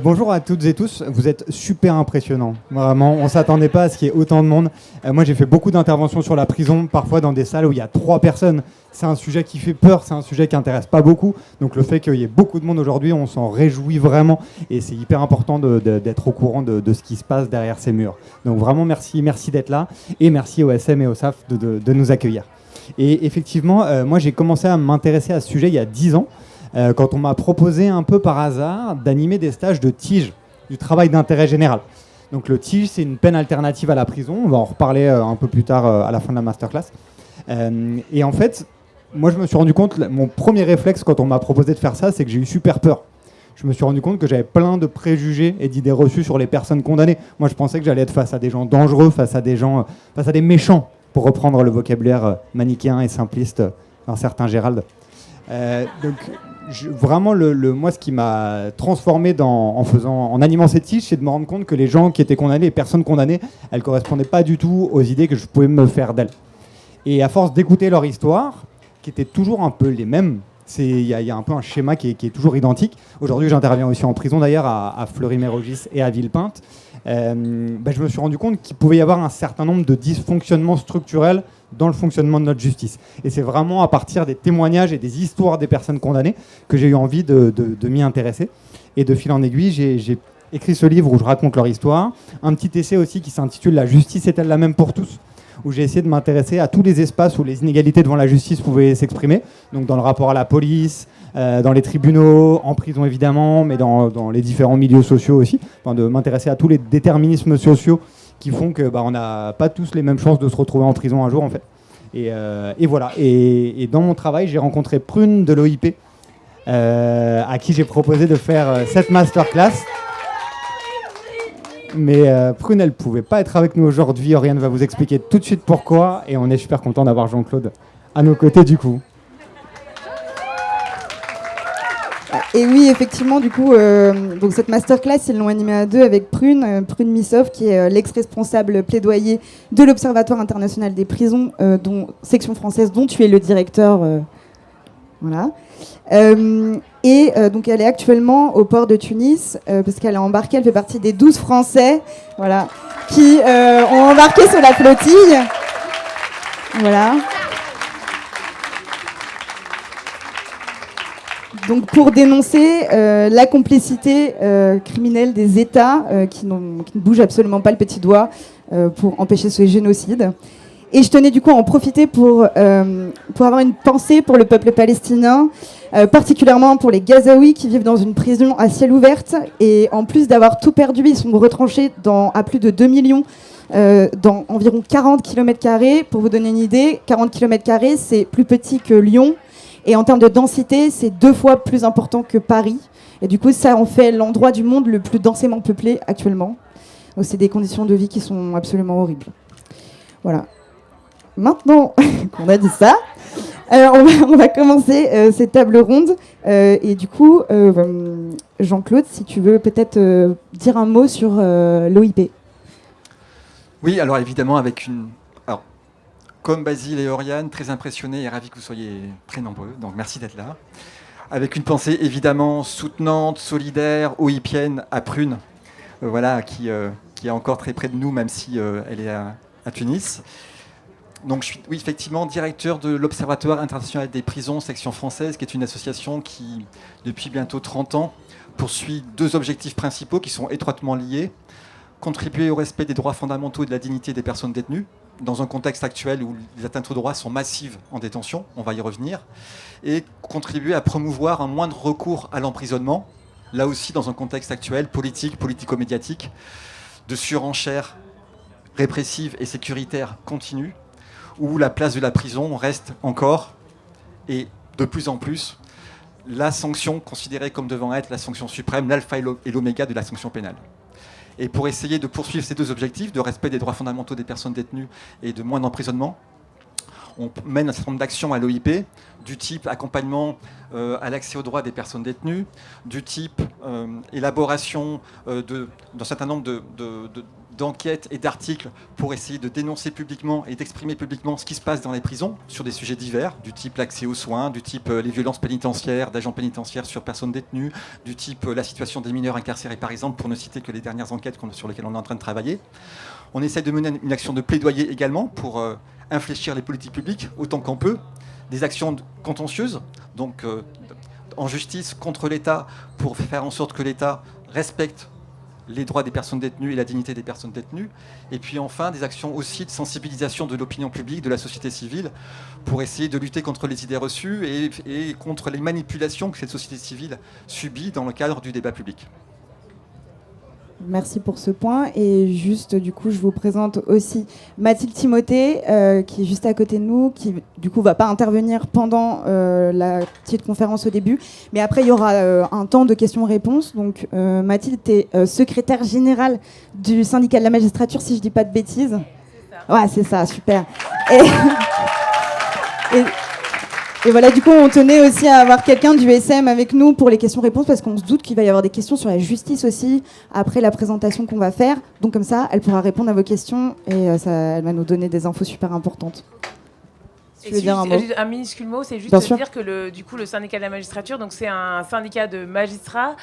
Bonjour à toutes et tous, vous êtes super impressionnants. Vraiment, on ne s'attendait pas à ce qu'il y ait autant de monde. Moi, j'ai fait beaucoup d'interventions sur la prison, parfois dans des salles où il y a 3 personnes. C'est un sujet qui fait peur, c'est un sujet qui n'intéresse pas beaucoup. Donc le fait qu'il y ait beaucoup de monde aujourd'hui, on s'en réjouit vraiment. Et c'est hyper important d'être au courant de ce qui se passe derrière ces murs. Donc vraiment, merci d'être là. Et merci au SM et au SAF de nous accueillir. Et effectivement, moi, j'ai commencé à m'intéresser à ce sujet il y a 10 ans. Quand on m'a proposé un peu par hasard d'animer des stages de TIG, du travail d'intérêt général. Donc le TIG, c'est une peine alternative à la prison. On va en reparler un peu plus tard à la fin de la masterclass. Et en fait, moi je me suis rendu compte, mon premier réflexe quand on m'a proposé de faire ça, c'est que j'ai eu super peur. Je me suis rendu compte que j'avais plein de préjugés et d'idées reçues sur les personnes condamnées. Moi je pensais que j'allais être face à des gens dangereux, face à des méchants, pour reprendre le vocabulaire manichéen et simpliste d'un certain Gérald. Vraiment, moi, ce qui m'a transformé en animant cette tiges, c'est de me rendre compte que les gens qui étaient condamnés, les personnes condamnées, elles ne correspondaient pas du tout aux idées que je pouvais me faire d'elles. Et à force d'écouter leur histoire, qui était toujours un peu les mêmes, il y a un peu un schéma qui est toujours identique. Aujourd'hui, j'interviens aussi en prison d'ailleurs, à Fleury-Mérogis et à Villepinte. Je me suis rendu compte qu'il pouvait y avoir un certain nombre de dysfonctionnements structurels dans le fonctionnement de notre justice. Et c'est vraiment à partir des témoignages et des histoires des personnes condamnées que j'ai eu envie de m'y intéresser. Et de fil en aiguille, j'ai écrit ce livre où je raconte leur histoire. Un petit essai aussi qui s'intitule « La justice est-elle la même pour tous ?» où j'ai essayé de m'intéresser à tous les espaces où les inégalités devant la justice pouvaient s'exprimer. Donc dans le rapport à la police, dans les tribunaux, en prison évidemment, mais dans les différents milieux sociaux aussi. Enfin, de m'intéresser à tous les déterminismes sociaux qui font que on n'a pas tous les mêmes chances de se retrouver en prison un jour en fait. Et voilà. Et dans mon travail, j'ai rencontré Prune de l'OIP, à qui j'ai proposé de faire cette masterclass. Mais Prune, elle ne pouvait pas être avec nous aujourd'hui. Oriane va vous expliquer tout de suite pourquoi. Et on est super content d'avoir Jean-Claude à nos côtés du coup. Et oui, effectivement, du coup, donc cette masterclass, ils l'ont animée à 2 avec Prune Missoff, qui est l'ex-responsable plaidoyer de l'Observatoire international des prisons, section française, dont tu es le directeur. Voilà. Donc elle est actuellement au port de Tunis, parce qu'elle est embarquée, elle fait partie des 12 Français, voilà, qui ont embarqué sur la flottille. Voilà. Donc pour dénoncer la complicité criminelle des États qui ne bougent absolument pas le petit doigt pour empêcher ce génocide. Et je tenais du coup à en profiter pour avoir une pensée pour le peuple palestinien, particulièrement pour les Gazaouis qui vivent dans une prison à ciel ouvert. Et en plus d'avoir tout perdu, ils sont retranchés à plus de 2 millions dans environ 40 km². Pour vous donner une idée, 40 km², c'est plus petit que Lyon. Et en termes de densité, c'est 2 fois plus important que Paris. Et du coup, ça en fait l'endroit du monde le plus densément peuplé actuellement. Donc, c'est des conditions de vie qui sont absolument horribles. Voilà. Maintenant qu'on a dit ça, on va commencer cette table ronde. Et du coup, Jean-Claude, si tu veux peut-être dire un mot sur l'OIP. Oui, alors évidemment, comme Basile et Oriane, très impressionnés et ravis que vous soyez très nombreux, donc merci d'être là. Avec une pensée évidemment soutenante, solidaire, OIPienne à Prune, qui est encore très près de nous, même si elle est à Tunis. Donc je suis effectivement directeur de l'Observatoire international des prisons, section française, qui est une association qui, depuis bientôt 30 ans, poursuit 2 objectifs principaux qui sont étroitement liés. Contribuer au respect des droits fondamentaux et de la dignité des personnes détenues, dans un contexte actuel où les atteintes aux droits sont massives en détention, on va y revenir, et contribuer à promouvoir un moindre recours à l'emprisonnement, là aussi dans un contexte actuel politico-médiatique, de surenchère répressive et sécuritaire continue, où la place de la prison reste encore, et de plus en plus, la sanction considérée comme devant être la sanction suprême, l'alpha et l'oméga de la sanction pénale. Et pour essayer de poursuivre ces 2 objectifs, de respect des droits fondamentaux des personnes détenues et de moins d'emprisonnement, on mène un certain nombre d'actions à l'OIP, du type accompagnement à l'accès aux droits des personnes détenues, du type élaboration d'un certain nombre d'enquêtes et d'articles pour essayer de dénoncer publiquement et d'exprimer publiquement ce qui se passe dans les prisons sur des sujets divers, du type l'accès aux soins, du type les violences pénitentiaires, d'agents pénitentiaires sur personnes détenues, du type la situation des mineurs incarcérés par exemple, pour ne citer que les dernières enquêtes sur lesquelles on est en train de travailler. On essaie de mener une action de plaidoyer également pour infléchir les politiques publiques autant qu'on peut, des actions contentieuses, donc en justice contre l'État pour faire en sorte que l'État respecte les droits des personnes détenues et la dignité des personnes détenues. Et puis enfin, des actions aussi de sensibilisation de l'opinion publique, de la société civile, pour essayer de lutter contre les idées reçues et contre les manipulations que cette société civile subit dans le cadre du débat public. Merci pour ce point. Et juste, du coup, je vous présente aussi Mathilde Timothée, qui est juste à côté de nous, qui, du coup, ne va pas intervenir pendant la petite conférence au début. Mais après, il y aura un temps de questions-réponses. Donc, Mathilde, tu es secrétaire générale du syndicat de la magistrature, si je ne dis pas de bêtises. C'est ça. Ouais, c'est ça, super. Et voilà, du coup, on tenait aussi à avoir quelqu'un du SM avec nous pour les questions-réponses, parce qu'on se doute qu'il va y avoir des questions sur la justice aussi, après la présentation qu'on va faire. Donc comme ça, elle pourra répondre à vos questions et elle va nous donner des infos super importantes. Tu veux dire un mot ? Un minuscule mot, c'est juste de dire que le syndicat de la magistrature, donc c'est un syndicat de magistrats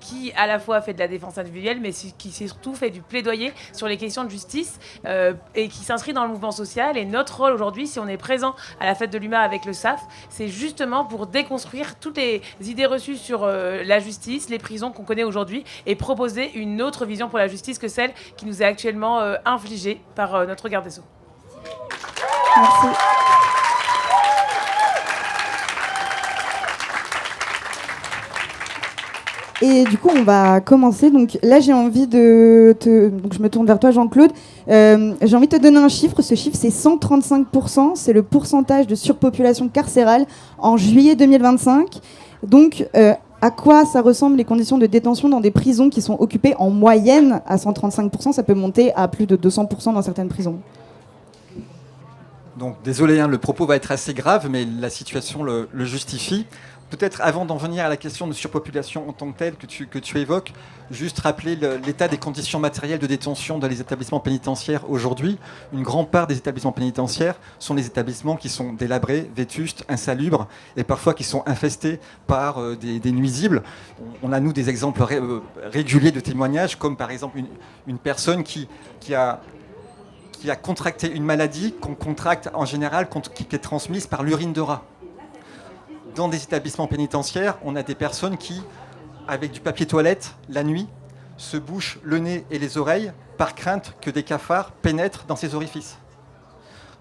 qui à la fois fait de la défense individuelle, mais qui surtout fait du plaidoyer sur les questions de justice et qui s'inscrit dans le mouvement social. Et notre rôle aujourd'hui, si on est présent à la fête de l'UMA avec le SAF, c'est justement pour déconstruire toutes les idées reçues sur la justice, les prisons qu'on connaît aujourd'hui, et proposer une autre vision pour la justice que celle qui nous est actuellement infligée par notre garde des Sceaux. Merci. Et du coup, on va commencer. Donc là, j'ai envie donc je me tourne vers toi, Jean-Claude. J'ai envie de te donner un chiffre. Ce chiffre, c'est 135%. C'est le pourcentage de surpopulation carcérale en juillet 2025. Donc, à quoi ça ressemble les conditions de détention dans des prisons qui sont occupées en moyenne à 135%? Ça peut monter à plus de 200% dans certaines prisons. Donc, désolé, le propos va être assez grave, mais la situation le justifie. Peut-être avant d'en venir à la question de surpopulation en tant que telle que tu évoques, juste rappeler l'état des conditions matérielles de détention dans les établissements pénitentiaires aujourd'hui. Une grande part des établissements pénitentiaires sont des établissements qui sont délabrés, vétustes, insalubres et parfois qui sont infestés par des nuisibles. On a, nous, des exemples réguliers de témoignages, comme par exemple une personne qui a contracté une maladie qu'on contracte en général, qui est transmise par l'urine de rat. Dans des établissements pénitentiaires, on a des personnes qui, avec du papier toilette, la nuit, se bouchent le nez et les oreilles par crainte que des cafards pénètrent dans ces orifices.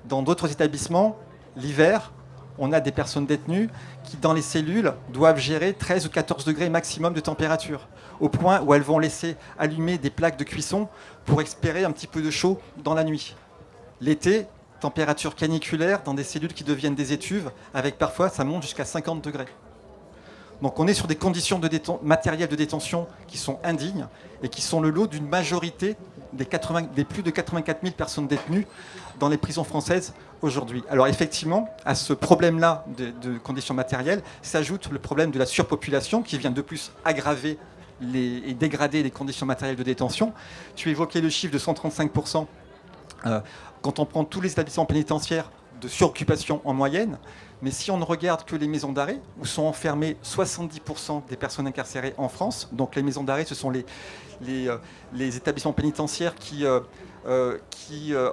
Dans d'autres établissements, l'hiver, on a des personnes détenues qui, dans les cellules, doivent gérer 13 ou 14 degrés maximum de température, au point où elles vont laisser allumer des plaques de cuisson pour espérer un petit peu de chaud dans la nuit. L'été, température caniculaire dans des cellules qui deviennent des étuves, avec parfois, ça monte jusqu'à 50 degrés. Donc on est sur des conditions matérielles de détention qui sont indignes et qui sont le lot d'une majorité des plus de 84 000 personnes détenues dans les prisons françaises aujourd'hui. Alors effectivement, à ce problème-là de conditions matérielles s'ajoute le problème de la surpopulation qui vient de plus aggraver et dégrader les conditions matérielles de détention. Tu évoquais le chiffre de 135%. Quand on prend tous les établissements pénitentiaires de suroccupation en moyenne, mais si on ne regarde que les maisons d'arrêt, où sont enfermées 70% des personnes incarcérées en France, donc les maisons d'arrêt, ce sont les établissements pénitentiaires qui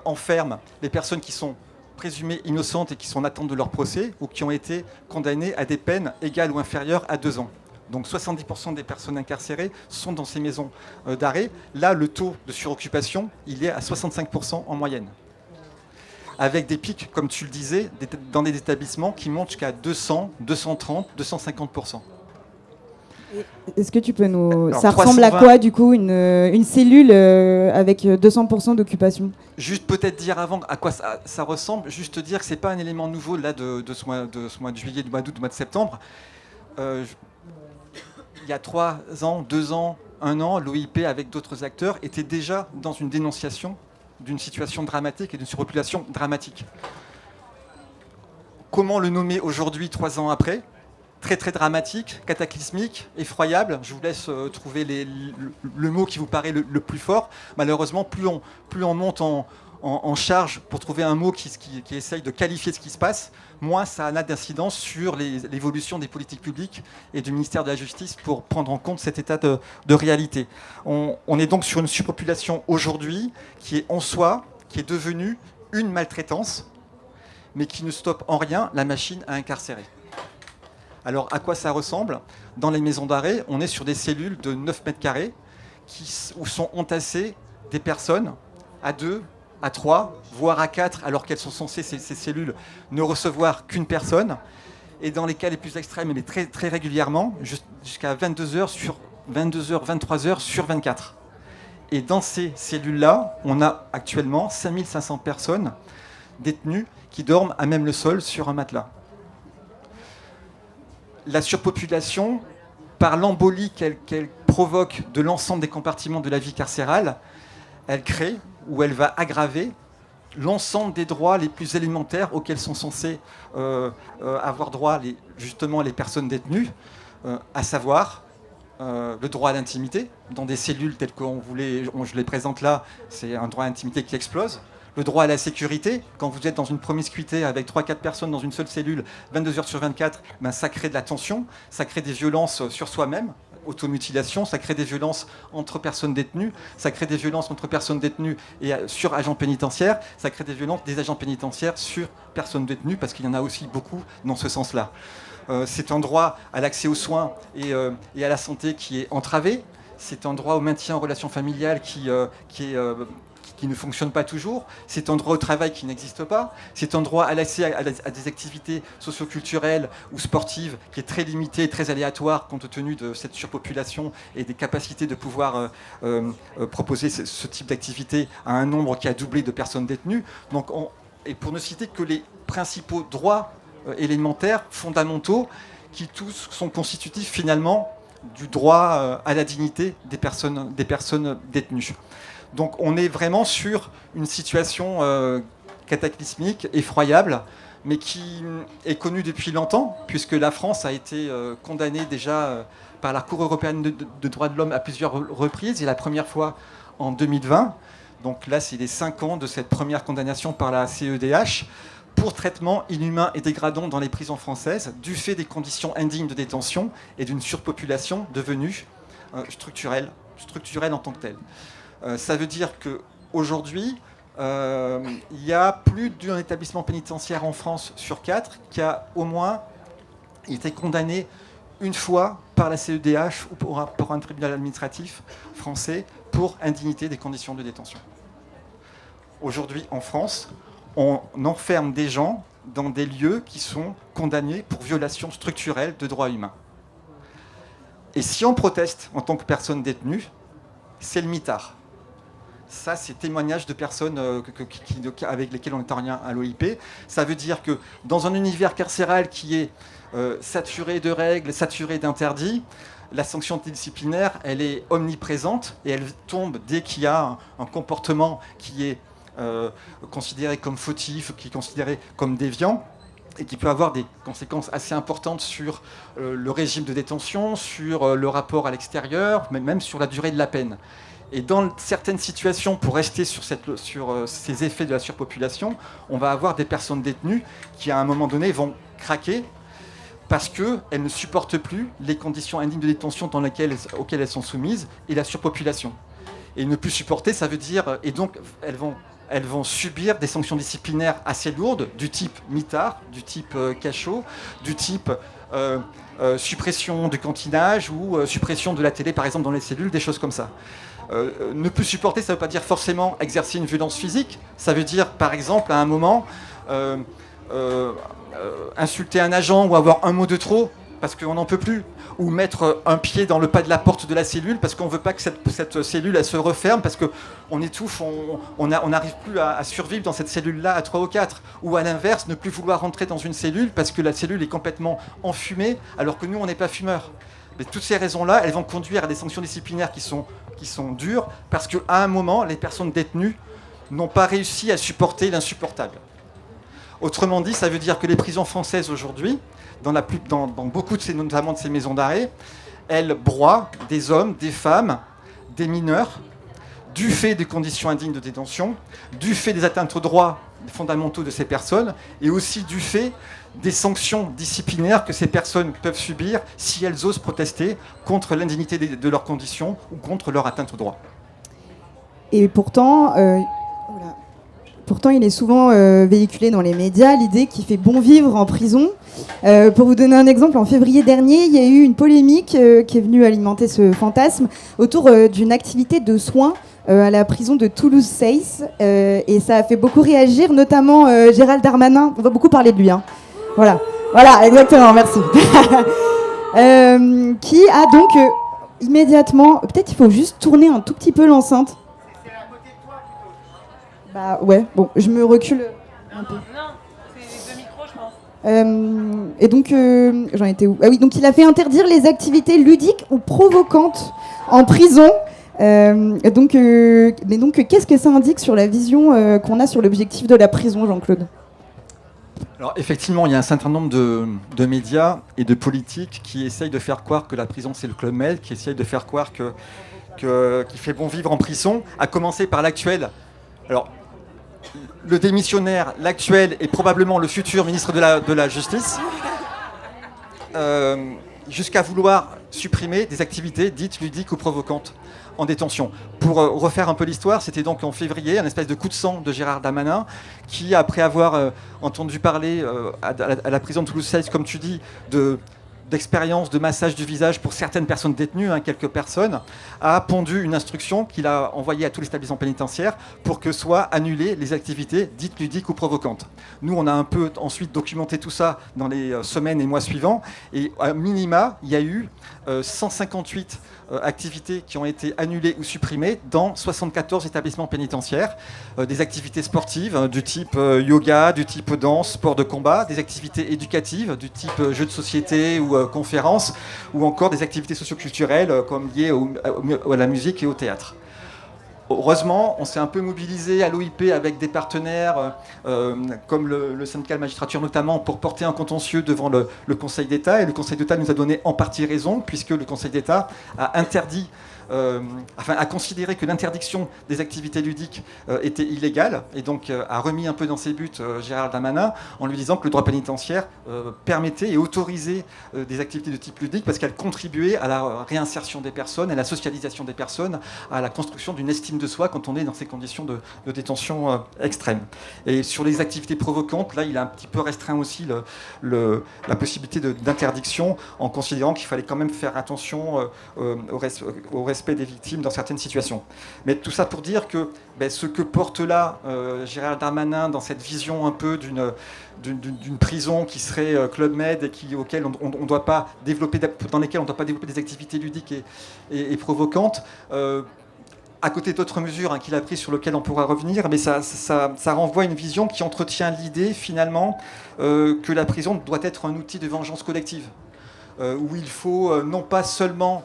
enferment les personnes qui sont présumées innocentes et qui sont en attente de leur procès, ou qui ont été condamnées à des peines égales ou inférieures à 2 ans. Donc 70% des personnes incarcérées sont dans ces maisons d'arrêt. Là, le taux de suroccupation, il est à 65% en moyenne. Avec des pics, comme tu le disais, dans des établissements qui montent jusqu'à 200, 230, 250%. Est-ce que tu peux nous... Alors, ça ressemble 320... à quoi, du coup, une cellule avec 200% d'occupation? Juste peut-être dire avant à quoi ça ressemble, juste dire que ce n'est pas un élément nouveau là, de ce mois de juillet, du mois d'août, du mois de septembre. Il y a 3 ans, 2 ans, 1 an, l'OIP, avec d'autres acteurs, était déjà dans une dénonciation d'une situation dramatique et d'une surpopulation dramatique. Comment le nommer aujourd'hui, 3 ans après? très très dramatique, cataclysmique, effroyable. Je vous laisse trouver le mot qui vous paraît le plus fort. Malheureusement, plus on monte en charge pour trouver un mot qui essaye de qualifier ce qui se passe, moins ça a d'incidence sur l'évolution des politiques publiques et du ministère de la Justice pour prendre en compte cet état de réalité. On est donc sur une surpopulation aujourd'hui qui est en soi, qui est devenue une maltraitance, mais qui ne stoppe en rien la machine à incarcérer. Alors, à quoi ça ressemble ? Dans les maisons d'arrêt, on est sur des cellules de 9 mètres carrés où sont entassées des personnes à 2, à 3, voire à 4, alors qu'elles sont censées, ces cellules, ne recevoir qu'une personne. Et dans les cas les plus extrêmes, mais très, très régulièrement, jusqu'à 22h, 23h sur 24. Et dans ces cellules-là, on a actuellement 5500 personnes détenues qui dorment à même le sol sur un matelas. La surpopulation, par l'embolie qu'elle provoque de l'ensemble des compartiments de la vie carcérale, elle crée ou elle va aggraver l'ensemble des droits les plus élémentaires auxquels sont censés avoir droit justement les personnes détenues, à savoir le droit à l'intimité. Dans des cellules telles que je les présente là, c'est un droit à l'intimité qui explose. Le droit à la sécurité, quand vous êtes dans une promiscuité avec 3-4 personnes dans une seule cellule, 22h sur 24, ça crée de la tension, ça crée des violences sur soi-même, automutilation, ça crée des violences entre personnes détenues, ça crée des violences entre personnes détenues et sur agents pénitentiaires, ça crée des violences des agents pénitentiaires sur personnes détenues, parce qu'il y en a aussi beaucoup dans ce sens-là. C'est un droit à l'accès aux soins et à la santé qui est entravé, c'est un droit au maintien en relation familiale qui ne fonctionne pas toujours, c'est un droit au travail qui n'existe pas, c'est un droit à l'accès à des activités socio-culturelles ou sportives qui est très limité et très aléatoire compte tenu de cette surpopulation et des capacités de pouvoir proposer ce type d'activité à un nombre qui a doublé de personnes détenues. Donc et pour ne citer que les principaux droits élémentaires, fondamentaux, qui tous sont constitutifs finalement du droit à la dignité des personnes détenues. Donc on est vraiment sur une situation cataclysmique, effroyable, mais qui est connue depuis longtemps, puisque la France a été condamnée déjà par la Cour européenne de droits de l'homme à plusieurs reprises, et la première fois en 2020. Donc là, c'est les 5 ans de cette première condamnation par la CEDH pour traitement inhumain et dégradant dans les prisons françaises, du fait des conditions indignes de détention et d'une surpopulation devenue structurelle en tant que telle. Ça veut dire qu'aujourd'hui, il y a plus d'un établissement pénitentiaire en France sur 4 qui a au moins été condamné une fois par la CEDH ou pour un tribunal administratif français pour indignité des conditions de détention. Aujourd'hui, en France, on enferme des gens dans des lieux qui sont condamnés pour violation structurelle de droits humains. Et si on proteste en tant que personne détenue, c'est le mitard. Ça, c'est témoignage de personnes avec lesquelles on est en lien à l'OIP. Ça veut dire que dans un univers carcéral qui est saturé de règles, saturé d'interdits, la sanction disciplinaire, elle est omniprésente et elle tombe dès qu'il y a un comportement qui est considéré comme fautif, qui est considéré comme déviant, et qui peut avoir des conséquences assez importantes sur le régime de détention, sur le rapport à l'extérieur, mais même sur la durée de la peine. Et dans certaines situations, pour rester sur ces effets de la surpopulation, on va avoir des personnes détenues qui, à un moment donné, vont craquer parce qu'elles ne supportent plus les conditions indignes de détention auxquelles elles sont soumises et la surpopulation. Et ne plus supporter, ça veut dire... Et donc, elles vont subir des sanctions disciplinaires assez lourdes, du type mitard, du type cachot, du type suppression du cantinage ou suppression de la télé, par exemple, dans les cellules, des choses comme ça. Ne plus supporter, ça ne veut pas dire forcément exercer une violence physique. Ça veut dire, par exemple, à un moment, insulter un agent ou avoir un mot de trop parce qu'on n'en peut plus. Ou mettre un pied dans le pas de la porte de la cellule parce qu'on ne veut pas que cette cellule elle se referme parce qu'on étouffe, on n'arrive plus à survivre dans cette cellule-là à 3 ou 4. Ou à l'inverse, ne plus vouloir rentrer dans une cellule parce que la cellule est complètement enfumée alors que nous, on n'est pas fumeurs. Mais toutes ces raisons-là, elles vont conduire à des sanctions disciplinaires qui sont dures parce qu'à un moment, les personnes détenues n'ont pas réussi à supporter l'insupportable. Autrement dit, ça veut dire que les prisons françaises aujourd'hui, dans beaucoup notamment de ces maisons d'arrêt, elles broient des hommes, des femmes, des mineurs, du fait des conditions indignes de détention, du fait des atteintes aux droits fondamentaux de ces personnes, et aussi du fait des sanctions disciplinaires que ces personnes peuvent subir si elles osent protester contre l'indignité de leurs conditions ou contre leur atteinte aux droits. Et pourtant, il est souvent véhiculé dans les médias l'idée qu'il fait bon vivre en prison. Pour vous donner un exemple, en février dernier, il y a eu une polémique qui est venue alimenter ce fantasme autour d'une activité de soins à la prison de Toulouse-Seyss. Et ça a fait beaucoup réagir, notamment Gérald Darmanin. On va beaucoup parler de lui. Hein. Voilà, exactement, merci. Qui a donc immédiatement... Peut-être il faut juste tourner un tout petit peu l'enceinte. Bah ouais, bon, je me recule un peu. Non, c'est les deux micros, je pense. Et donc, j'en étais où ? Ah oui, donc il a fait interdire les activités ludiques ou provocantes en prison. Mais donc, qu'est-ce que ça indique sur la vision qu'on a sur l'objectif de la prison, Jean-Claude ? Alors effectivement, il y a un certain nombre de médias et de politiques qui essayent de faire croire que la prison c'est le Club Med, qui essayent de faire croire qu'il fait bon vivre en prison, à commencer par l'actuel. Alors, le démissionnaire, l'actuel et probablement le futur ministre de la Justice, jusqu'à vouloir supprimer des activités dites ludiques ou provocantes en détention. Pour refaire un peu l'histoire, c'était donc en février, un espèce de coup de sang de Gérald Darmanin, qui, après avoir entendu parler à la prison de Toulouse-Seyss, comme tu dis, d'expérience de massage du visage pour certaines personnes détenues, quelques personnes, a pondu une instruction qu'il a envoyée à tous les établissements pénitentiaires pour que soient annulées les activités dites ludiques ou provocantes. Nous, on a un peu ensuite documenté tout ça dans les semaines et mois suivants, et à minima, il y a eu 158 activités qui ont été annulées ou supprimées dans 74 établissements pénitentiaires, des activités sportives du type yoga, du type danse, sport de combat, des activités éducatives du type jeux de société ou conférences, ou encore des activités socioculturelles comme liées à la musique et au théâtre. Heureusement, on s'est un peu mobilisé à l'OIP avec des partenaires comme le syndicat de magistrature notamment pour porter un contentieux devant le Conseil d'État. Et le Conseil d'État nous a donné en partie raison puisque le Conseil d'État a interdit, a considéré que l'interdiction des activités ludiques était illégale et donc a remis un peu dans ses buts Gérald Darmanin en lui disant que le droit pénitentiaire permettait et autorisait des activités de type ludique parce qu'elles contribuaient à la réinsertion des personnes, à la socialisation des personnes, à la construction d'une estime de soi quand on est dans ces conditions de détention extrêmes. Et sur les activités provocantes, là, il a un petit peu restreint aussi la possibilité d'interdiction en considérant qu'il fallait quand même faire attention au respect des victimes dans certaines situations. Mais tout ça pour dire que ce que porte là Gérald Darmanin dans cette vision un peu d'une prison qui serait Club Med et auquel on doit pas développer, dans lesquelles on ne doit pas développer des activités ludiques et provocantes, à côté d'autres mesures qu'il a prises sur lesquelles on pourra revenir, mais ça renvoie à une vision qui entretient l'idée finalement que la prison doit être un outil de vengeance collective, où il faut non pas seulement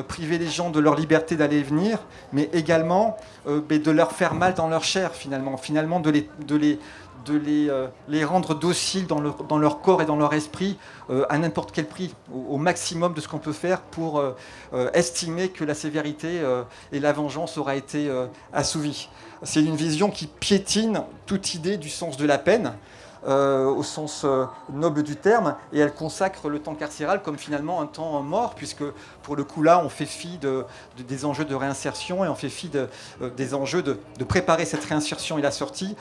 priver les gens de leur liberté d'aller et venir, mais également de leur faire mal dans leur chair finalement de les rendre dociles dans leur corps et dans leur esprit à n'importe quel prix, au maximum de ce qu'on peut faire pour estimer que la sévérité et la vengeance aura été assouvies. C'est une vision qui piétine toute idée du sens de la peine, au sens noble du terme, et elle consacre le temps carcéral comme finalement un temps mort, puisque pour le coup là on fait fi des enjeux de réinsertion et on fait fi des enjeux de préparer cette réinsertion et la sortie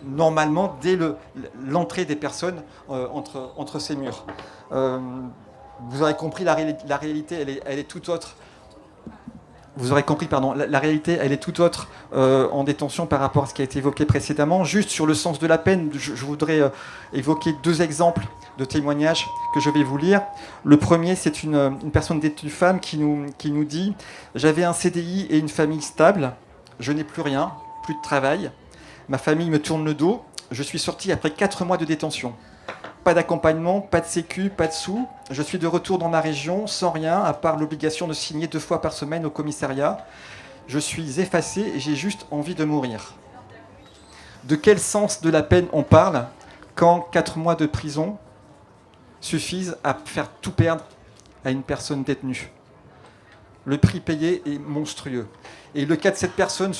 normalement dès l'entrée des personnes entre ces murs. Vous aurez compris, la réalité elle est tout autre. Vous aurez compris, pardon, la réalité, elle est tout autre en détention par rapport à ce qui a été évoqué précédemment. Juste sur le sens de la peine, je voudrais évoquer 2 exemples de témoignages que je vais vous lire. Le premier, c'est une personne détenue femme qui nous dit « J'avais un CDI et une famille stable. Je n'ai plus rien, plus de travail. Ma famille me tourne le dos. Je suis sortie après 4 mois de détention. Pas d'accompagnement, pas de sécu, pas de sous. Je suis de retour dans ma région, sans rien, à part l'obligation de signer 2 fois par semaine au commissariat. Je suis effacé et j'ai juste envie de mourir. » De quel sens de la peine on parle quand 4 mois de prison suffisent à faire tout perdre à une personne détenue. Le prix payé est monstrueux. Et le cas de cette personne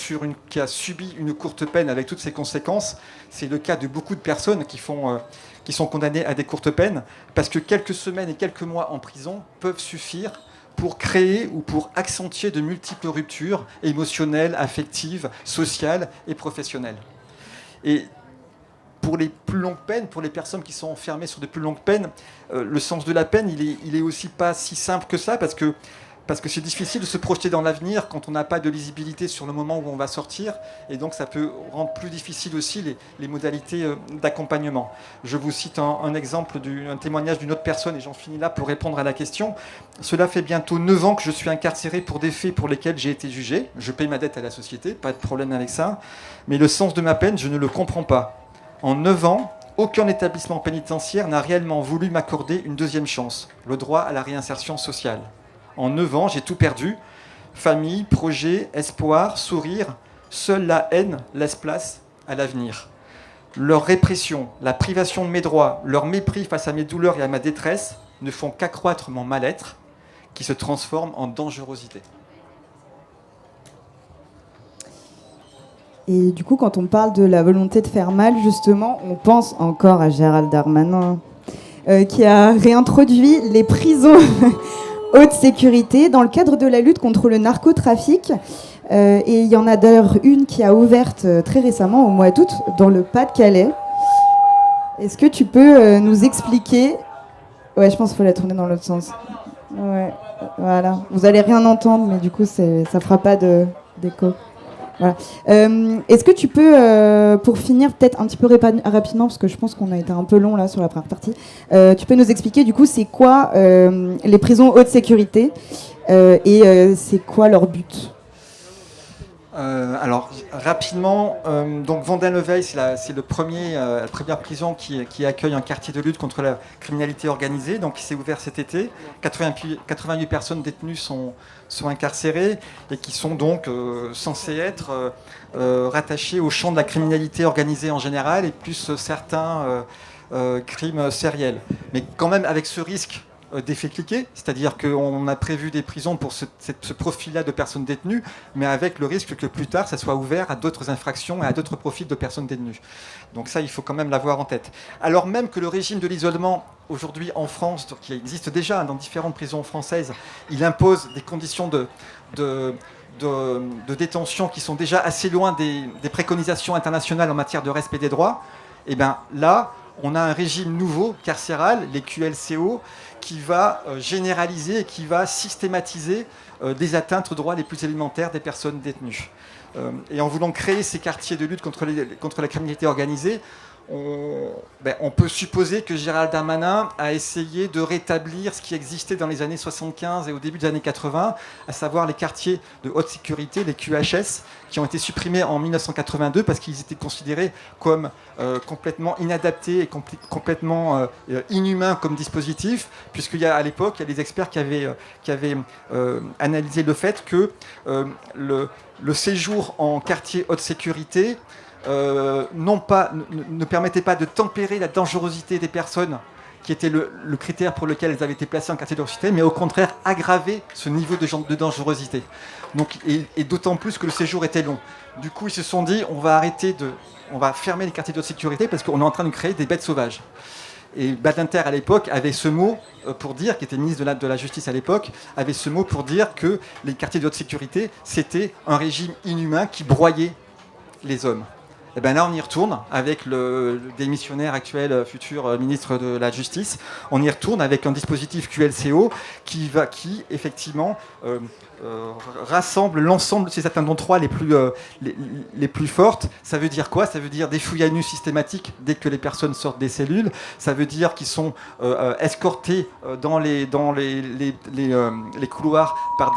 qui a subi une courte peine avec toutes ses conséquences, c'est le cas de beaucoup de personnes qui sont condamnées à des courtes peines, parce que quelques semaines et quelques mois en prison peuvent suffire pour créer ou pour accentuer de multiples ruptures émotionnelles, affectives, sociales et professionnelles. Et pour les plus longues peines, pour les personnes qui sont enfermées sur de plus longues peines, le sens de la peine, il est aussi pas si simple que ça, parce que c'est difficile de se projeter dans l'avenir quand on n'a pas de lisibilité sur le moment où on va sortir, et donc ça peut rendre plus difficile aussi les modalités d'accompagnement. Je vous cite un exemple, un témoignage d'une autre personne, et j'en finis là pour répondre à la question. Cela fait bientôt 9 ans que je suis incarcéré pour des faits pour lesquels j'ai été jugé. Je paye ma dette à la société, pas de problème avec ça, mais le sens de ma peine, je ne le comprends pas. En 9 ans, aucun établissement pénitentiaire n'a réellement voulu m'accorder une deuxième chance, le droit à la réinsertion sociale. En 9 ans, j'ai tout perdu. Famille, projet, espoir, sourire. Seule la haine laisse place à l'avenir. Leur répression, la privation de mes droits, leur mépris face à mes douleurs et à ma détresse ne font qu'accroître mon mal-être qui se transforme en dangerosité. Et du coup, quand on parle de la volonté de faire mal, justement, on pense encore à Gérald Darmanin, qui a réintroduit les prisons haute sécurité dans le cadre de la lutte contre le narcotrafic. Et il y en a d'ailleurs une qui a ouverte très récemment, au mois d'août, dans le Pas-de-Calais. Est-ce que tu peux nous expliquer... Ouais, je pense qu'il faut la tourner dans l'autre sens. Ouais, voilà. Vous allez rien entendre, mais du coup, ça fera pas d'écho. Voilà. Est-ce que tu peux, pour finir peut-être un petit peu rapidement, parce que je pense qu'on a été un peu long là sur la première partie, tu peux nous expliquer du coup c'est quoi les prisons haute sécurité et c'est quoi leur but? Alors rapidement, donc Vendin-le-Veil, c'est la première prison qui accueille un quartier de lutte contre la criminalité organisée. Donc il s'est ouvert cet été. 88 personnes détenues sont incarcérées et qui sont donc censées être rattachées au champ de la criminalité organisée en général et plus certains crimes sériels. Mais quand même avec ce risque d'effet cliqué, c'est-à-dire qu'on a prévu des prisons pour ce profil-là de personnes détenues, mais avec le risque que plus tard, ça soit ouvert à d'autres infractions et à d'autres profils de personnes détenues. Donc ça, il faut quand même l'avoir en tête. Alors même que le régime de l'isolement, aujourd'hui en France, qui existe déjà dans différentes prisons françaises, il impose des conditions de détention qui sont déjà assez loin des préconisations internationales en matière de respect des droits, et bien là, on a un régime nouveau, carcéral, les QLCO, qui va généraliser et qui va systématiser des atteintes aux droits les plus élémentaires des personnes détenues. Et en voulant créer ces quartiers de lutte contre la criminalité organisée, on peut supposer que Gérald Darmanin a essayé de rétablir ce qui existait dans les années 75 et au début des années 80, à savoir les quartiers de haute sécurité, les QHS, qui ont été supprimés en 1982 parce qu'ils étaient considérés comme complètement inadaptés et complètement inhumains comme dispositif, puisqu'à l'époque, il y a des experts qui avaient analysé le fait que le séjour en quartier haute sécurité ne permettait pas de tempérer la dangerosité des personnes, qui était le critère pour lequel elles avaient été placées en quartier de haute sécurité, mais au contraire aggraver ce niveau de dangerosité. Donc, et d'autant plus que le séjour était long. Du coup, ils se sont dit, on va fermer les quartiers de haute sécurité parce qu'on est en train de créer des bêtes sauvages. Et Badinter, à l'époque, avait ce mot pour dire, qui était ministre de la Justice à l'époque, avait ce mot pour dire que les quartiers de haute sécurité, c'était un régime inhumain qui broyait les hommes. Et bien là, on y retourne avec le démissionnaire actuel, futur ministre de la Justice. On y retourne avec un dispositif QLCO qui effectivement rassemble l'ensemble de ces atteintes dont trois les plus fortes. Ça veut dire quoi? Ça veut dire des fouilles à nu systématiques dès que les personnes sortent des cellules. Ça veut dire qu'ils sont escortés dans les couloirs par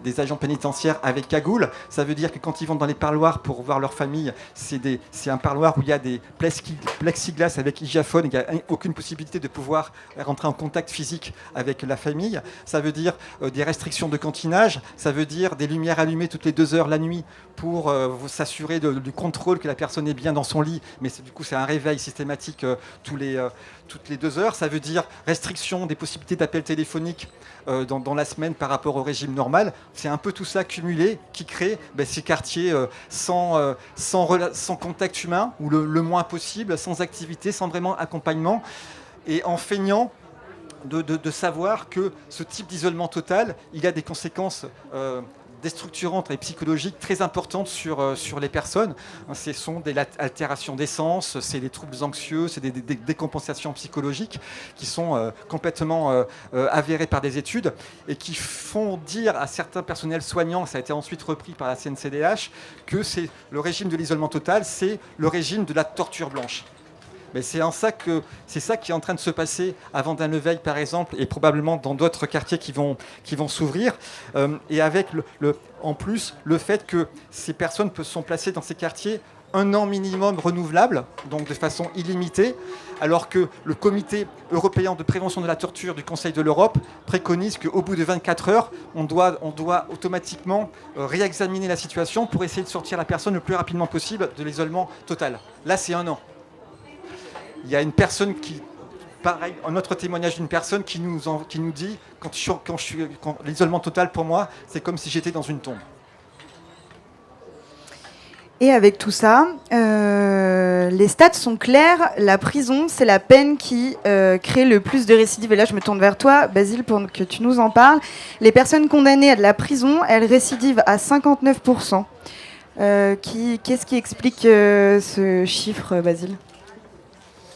des agents pénitentiaires avec cagoule. Ça veut dire que quand ils vont dans les parloirs pour voir leur famille, c'est des c'est un parloir où il y a des plexiglas avec hygiaphone, il n'y a aucune possibilité de pouvoir rentrer en contact physique avec la famille. Ça veut dire des restrictions de cantinage, ça veut dire des lumières allumées toutes les 2 heures la nuit pour s'assurer du contrôle que la personne est bien dans son lit, mais du coup c'est un réveil systématique toutes les 2 heures. Ça veut dire restriction des possibilités d'appels téléphoniques dans la semaine par rapport au régime normal. C'est un peu tout ça cumulé qui crée ces quartiers sans contact humain, ou le moins possible, sans activité, sans vraiment accompagnement, et en feignant de savoir que ce type d'isolement total, il a des conséquences déstructurantes et psychologiques très importantes sur les personnes. Ce sont des altérations des sens, c'est des troubles anxieux, c'est des décompensations psychologiques qui sont complètement avérées par des études et qui font dire à certains personnels soignants, ça a été ensuite repris par la CNCDH, que le régime de l'isolement total, c'est le régime de la torture blanche. Mais c'est ça qui est en train de se passer à Vendin-le-Veil, par exemple, et probablement dans d'autres quartiers qui vont s'ouvrir. Et avec en plus le fait que ces personnes sont placées dans ces quartiers 1 an minimum renouvelable, donc de façon illimitée, alors que le Comité européen de prévention de la torture du Conseil de l'Europe préconise qu'au bout de 24 heures, on doit automatiquement réexaminer la situation pour essayer de sortir la personne le plus rapidement possible de l'isolement total. Là, c'est 1 an. Il y a une personne pareil, un autre témoignage d'une personne qui nous dit quand l'isolement total pour moi, c'est comme si j'étais dans une tombe. Et avec tout ça, les stats sont clairs. La prison, c'est la peine qui crée le plus de récidives. Et là, je me tourne vers toi, Basile, pour que tu nous en parles. Les personnes condamnées à de la prison, elles récidivent à 59%. Qu'est-ce qui explique ce chiffre, Basile ?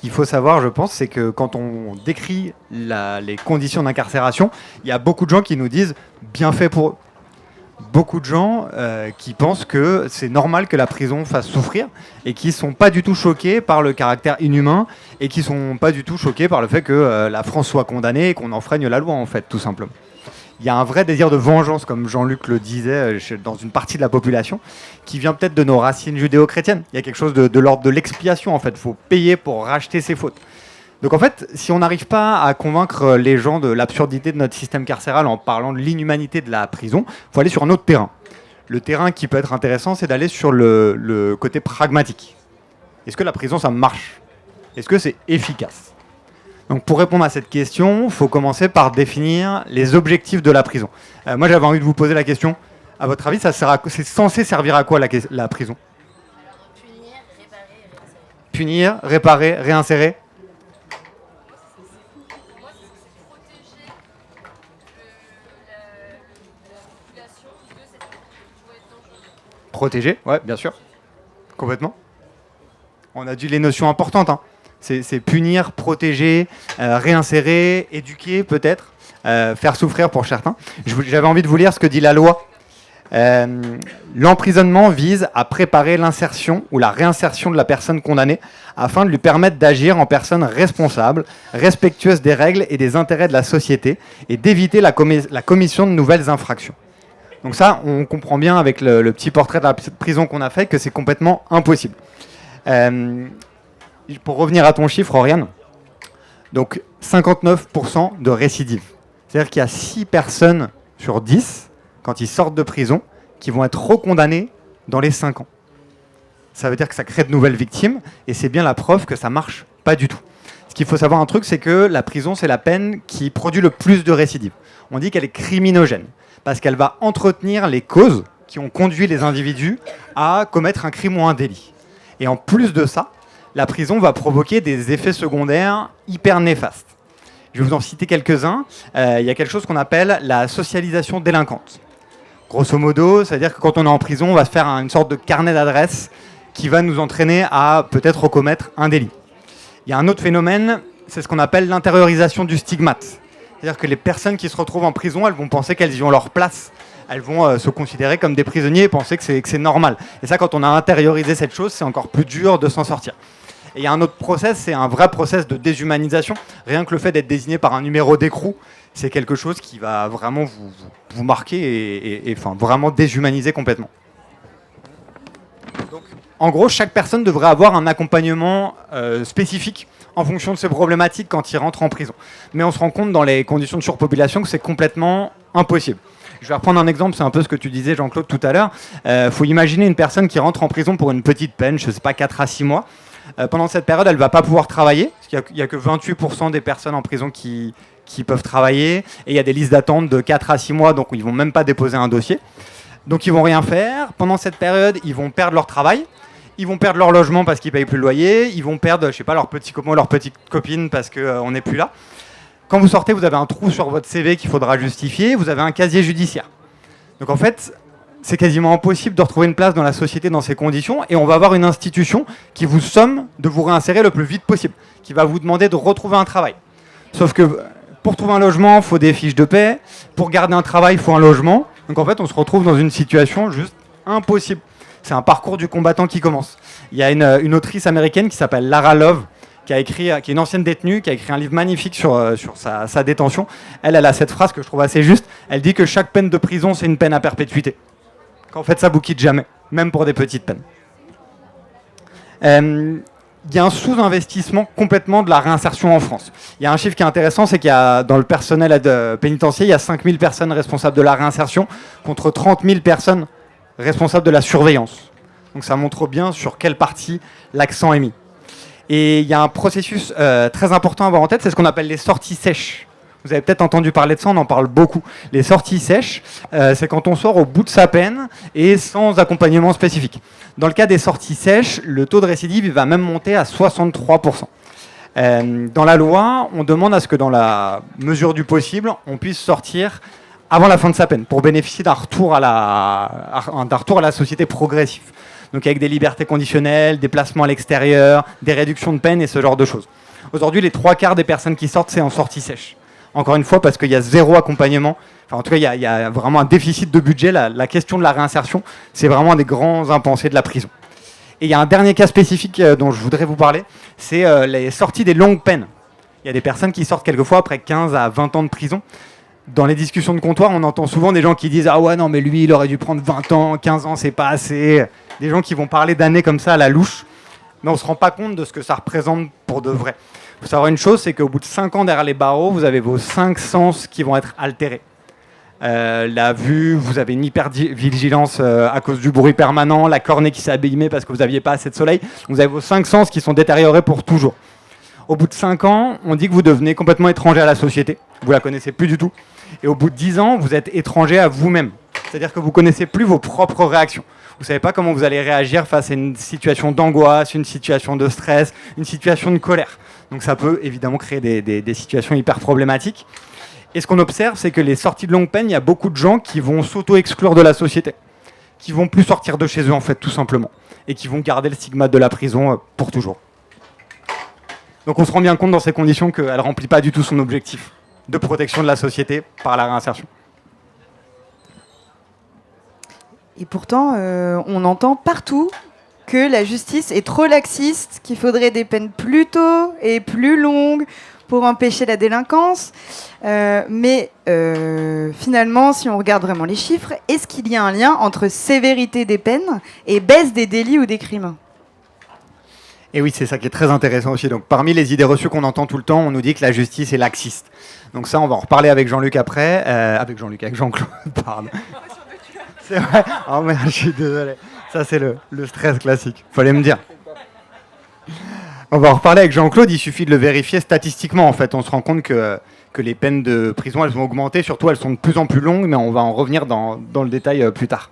Il faut savoir, je pense, c'est que quand on décrit les conditions d'incarcération, il y a beaucoup de gens qui nous disent « bien fait pour eux ». Beaucoup de gens qui pensent que c'est normal que la prison fasse souffrir et qui ne sont pas du tout choqués par le caractère inhumain et qui ne sont pas du tout choqués par le fait que la France soit condamnée et qu'on enfreigne la loi, en fait, tout simplement. Il y a un vrai désir de vengeance, comme Jean-Luc le disait, dans une partie de la population, qui vient peut-être de nos racines judéo-chrétiennes. Il y a quelque chose de l'ordre de l'expiation, en fait. Il faut payer pour racheter ses fautes. Donc en fait, si on n'arrive pas à convaincre les gens de l'absurdité de notre système carcéral en parlant de l'inhumanité de la prison, il faut aller sur un autre terrain. Le terrain qui peut être intéressant, c'est d'aller sur le côté pragmatique. Est-ce que la prison, ça marche ? Est-ce que c'est efficace ? Donc pour répondre à cette question, il faut commencer par définir les objectifs de la prison. Moi, j'avais envie de vous poser la question. À votre avis, c'est censé servir à quoi la prison ? Punir, réparer, réinsérer. Protéger, ouais, bien sûr. Complètement. On a dit les notions importantes, hein. C'est punir, protéger, réinsérer, éduquer peut-être, faire souffrir pour certains. J'avais envie de vous lire ce que dit la loi. L'emprisonnement vise à préparer l'insertion ou la réinsertion de la personne condamnée afin de lui permettre d'agir en personne responsable, respectueuse des règles et des intérêts de la société et d'éviter la commission de nouvelles infractions. Donc ça, on comprend bien avec le petit portrait de la prison qu'on a fait que c'est complètement impossible. Pour revenir à ton chiffre, Oriane, donc 59% de récidive. C'est-à-dire qu'il y a 6 personnes sur 10, quand ils sortent de prison, qui vont être recondamnées dans les 5 ans. Ça veut dire que ça crée de nouvelles victimes, et c'est bien la preuve que ça marche pas du tout. Ce qu'il faut savoir un truc, c'est que la prison, c'est la peine qui produit le plus de récidives. On dit qu'elle est criminogène, parce qu'elle va entretenir les causes qui ont conduit les individus à commettre un crime ou un délit. Et en plus de ça, la prison va provoquer des effets secondaires hyper néfastes. Je vais vous en citer quelques-uns. Il y a quelque chose qu'on appelle la socialisation délinquante. Grosso modo, c'est-à-dire que quand on est en prison, on va se faire une sorte de carnet d'adresses qui va nous entraîner à peut-être commettre un délit. Il y a un autre phénomène, c'est ce qu'on appelle l'intériorisation du stigmate. C'est-à-dire que les personnes qui se retrouvent en prison, elles vont penser qu'elles y ont leur place. Elles vont se considérer comme des prisonniers et penser que c'est normal. Et ça, quand on a intériorisé cette chose, c'est encore plus dur de s'en sortir. Et il y a un autre process, c'est un vrai process de déshumanisation. Rien que le fait d'être désigné par un numéro d'écrou, c'est quelque chose qui va vraiment vous marquer et enfin, vraiment déshumaniser complètement. Donc, En gros, chaque personne devrait avoir un accompagnement spécifique en fonction de ses problématiques quand il rentre en prison. Mais on se rend compte dans les conditions de surpopulation que c'est complètement impossible. Je vais reprendre un exemple, c'est un peu ce que tu disais Jean-Claude tout à l'heure. Faut imaginer une personne qui rentre en prison pour une petite peine, je ne sais pas, 4 à 6 mois. Pendant cette période, elle ne va pas pouvoir travailler, parce qu'il n'y a que 28% des personnes en prison qui peuvent travailler, et il y a des listes d'attente de 4 à 6 mois, donc ils ne vont même pas déposer un dossier. Donc ils ne vont rien faire. Pendant cette période, ils vont perdre leur travail. Ils vont perdre leur logement parce qu'ils ne payent plus le loyer. Ils vont perdre, je sais pas, leurs petits copains, leurs petites copines parce qu'on n'est plus là. Quand vous sortez, vous avez un trou sur votre CV qu'il faudra justifier. Vous avez un casier judiciaire. Donc en fait, c'est quasiment impossible de retrouver une place dans la société dans ces conditions. Et on va avoir une institution qui vous somme de vous réinsérer le plus vite possible, qui va vous demander de retrouver un travail. Sauf que pour trouver un logement, il faut des fiches de paie. Pour garder un travail, il faut un logement. Donc en fait, on se retrouve dans une situation juste impossible. C'est un parcours du combattant qui commence. Il y a une autrice américaine qui s'appelle Lara Love, qui est une ancienne détenue, qui a écrit un livre magnifique sur sa détention. Elle a cette phrase que je trouve assez juste. Elle dit que chaque peine de prison, c'est une peine à perpétuité. Qu'en fait, ça vous quitte jamais, même pour des petites peines. Il y a un sous-investissement complètement de la réinsertion en France. Il y a un chiffre qui est intéressant, c'est qu'il y a dans le personnel pénitentiaire, il y a 5000 personnes responsables de la réinsertion contre 30 000 personnes responsables de la surveillance. Donc ça montre bien sur quelle partie l'accent est mis. Et il y a un processus très important à avoir en tête, c'est ce qu'on appelle les sorties sèches. Vous avez peut-être entendu parler de ça, on en parle beaucoup. Les sorties sèches, c'est quand on sort au bout de sa peine et sans accompagnement spécifique. Dans le cas des sorties sèches, le taux de récidive il va même monter à 63%. Dans la loi, on demande à ce que dans la mesure du possible, on puisse sortir avant la fin de sa peine, pour bénéficier d'un retour à la société progressif. Donc avec des libertés conditionnelles, des placements à l'extérieur, des réductions de peine et ce genre de choses. Aujourd'hui, les 3/4 des personnes qui sortent, c'est en sortie sèche. Encore une fois, parce qu'il y a zéro accompagnement. Enfin, en tout cas, il y a vraiment un déficit de budget. La question de la réinsertion, c'est vraiment un des grands impensés de la prison. Et il y a un dernier cas spécifique dont je voudrais vous parler, c'est les sorties des longues peines. Il y a des personnes qui sortent quelquefois après 15 à 20 ans de prison. Dans les discussions de comptoir, on entend souvent des gens qui disent « Ah ouais, non, mais lui, il aurait dû prendre 20 ans, 15 ans, c'est pas assez. » Des gens qui vont parler d'années comme ça à la louche, mais on ne se rend pas compte de ce que ça représente pour de vrai. Il faut savoir une chose, c'est qu'au bout de 5 ans derrière les barreaux, vous avez vos 5 sens qui vont être altérés. La vue, vous avez une hypervigilance à cause du bruit permanent, la cornée qui s'est abîmée parce que vous n'aviez pas assez de soleil. Vous avez vos 5 sens qui sont détériorés pour toujours. Au bout de 5 ans, on dit que vous devenez complètement étranger à la société. Vous ne la connaissez plus du tout. Et au bout de 10 ans, vous êtes étranger à vous-même. C'est-à-dire que vous ne connaissez plus vos propres réactions. Vous ne savez pas comment vous allez réagir face à une situation d'angoisse, une situation de stress, une situation de colère. Donc ça peut évidemment créer des situations hyper problématiques. Et ce qu'on observe, c'est que les sorties de longue peine, il y a beaucoup de gens qui vont s'auto-exclure de la société, qui vont plus sortir de chez eux en fait, tout simplement, et qui vont garder le stigmate de la prison pour toujours. Donc on se rend bien compte dans ces conditions qu'elle ne remplit pas du tout son objectif de protection de la société par la réinsertion. Et pourtant, on entend partout que la justice est trop laxiste, qu'il faudrait des peines plus tôt et plus longues pour empêcher la délinquance. Mais finalement, si on regarde vraiment les chiffres, est-ce qu'il y a un lien entre sévérité des peines et baisse des délits ou des crimes ? Et oui, c'est ça qui est très intéressant aussi. Donc, parmi les idées reçues qu'on entend tout le temps, on nous dit que la justice est laxiste. Donc ça, on va en reparler avec Jean-Luc après. Avec Jean-Claude, pardon. C'est vrai. Oh merde, je suis désolé. Ça, c'est le stress classique. Fallait me dire. On va en reparler avec Jean-Claude. Il suffit de le vérifier statistiquement. En fait, on se rend compte que les peines de prison, elles ont augmenté. Surtout, elles sont de plus en plus longues, mais on va en revenir dans le détail plus tard.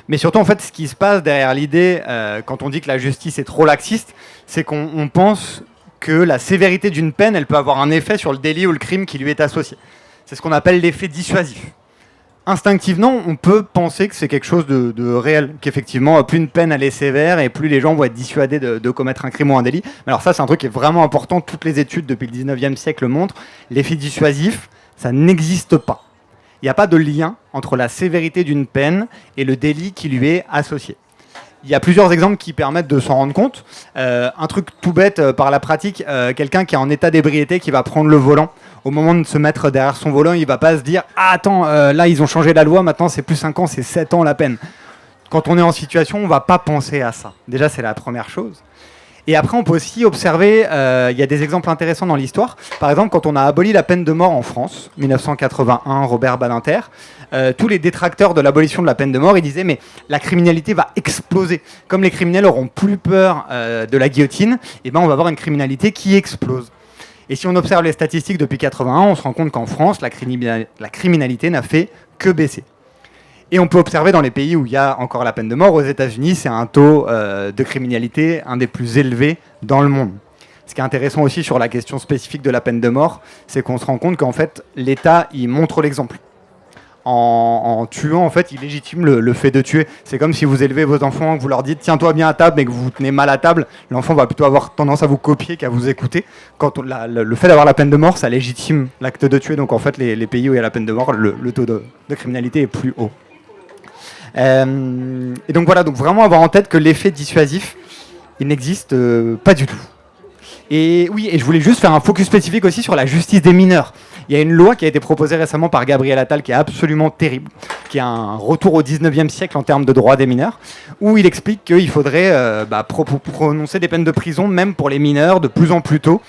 Mais surtout, en fait, ce qui se passe derrière l'idée, quand on dit que la justice est trop laxiste, c'est qu'on pense que la sévérité d'une peine, elle peut avoir un effet sur le délit ou le crime qui lui est associé. C'est ce qu'on appelle l'effet dissuasif. Instinctivement, on peut penser que c'est quelque chose de réel, qu'effectivement, plus une peine elle est sévère et plus les gens vont être dissuadés de commettre un crime ou un délit. Mais alors ça, c'est un truc qui est vraiment important. Toutes les études depuis le 19e siècle le montrent. L'effet dissuasif, ça n'existe pas. Il n'y a pas de lien entre la sévérité d'une peine et le délit qui lui est associé. Il y a plusieurs exemples qui permettent de s'en rendre compte. Un truc tout bête par la pratique, quelqu'un qui est en état d'ébriété, qui va prendre le volant. Au moment de se mettre derrière son volant, il ne va pas se dire « Ah attends, là ils ont changé la loi, maintenant c'est plus 5 ans, c'est 7 ans la peine ». quand on est en situation, on ne va pas penser à ça. Déjà, c'est la première chose. Et après, on peut aussi observer, il y a des exemples intéressants dans l'histoire. Par exemple, quand on a aboli la peine de mort en France, 1981, Robert Badinter, tous les détracteurs de l'abolition de la peine de mort, ils disaient mais la criminalité va exploser. Comme les criminels auront plus peur de la guillotine, eh ben, on va avoir une criminalité qui explose. Et si on observe les statistiques depuis 81, on se rend compte qu'en France, la criminalité n'a fait que baisser. Et on peut observer dans les pays où il y a encore la peine de mort, aux États-Unis, c'est un taux de criminalité un des plus élevés dans le monde. Ce qui est intéressant aussi sur la question spécifique de la peine de mort, c'est qu'on se rend compte qu'en fait, l'État, il montre l'exemple. En tuant, en fait, il légitime le fait de tuer. C'est comme si vous élevez vos enfants, que vous leur dites « tiens-toi bien à table » mais que vous vous tenez mal à table, l'enfant va plutôt avoir tendance à vous copier qu'à vous écouter. Quand le fait d'avoir la peine de mort, ça légitime l'acte de tuer. Donc en fait, les pays où il y a la peine de mort, le taux de criminalité est plus haut. Et donc voilà, donc vraiment avoir en tête que l'effet dissuasif, il n'existe pas du tout. Et oui, et je voulais juste faire un focus spécifique aussi sur la justice des mineurs. Il y a une loi qui a été proposée récemment par Gabriel Attal qui est absolument terrible, qui est un retour au 19e siècle en termes de droits des mineurs, où il explique qu'il faudrait prononcer des peines de prison même pour les mineurs de plus en plus tôt.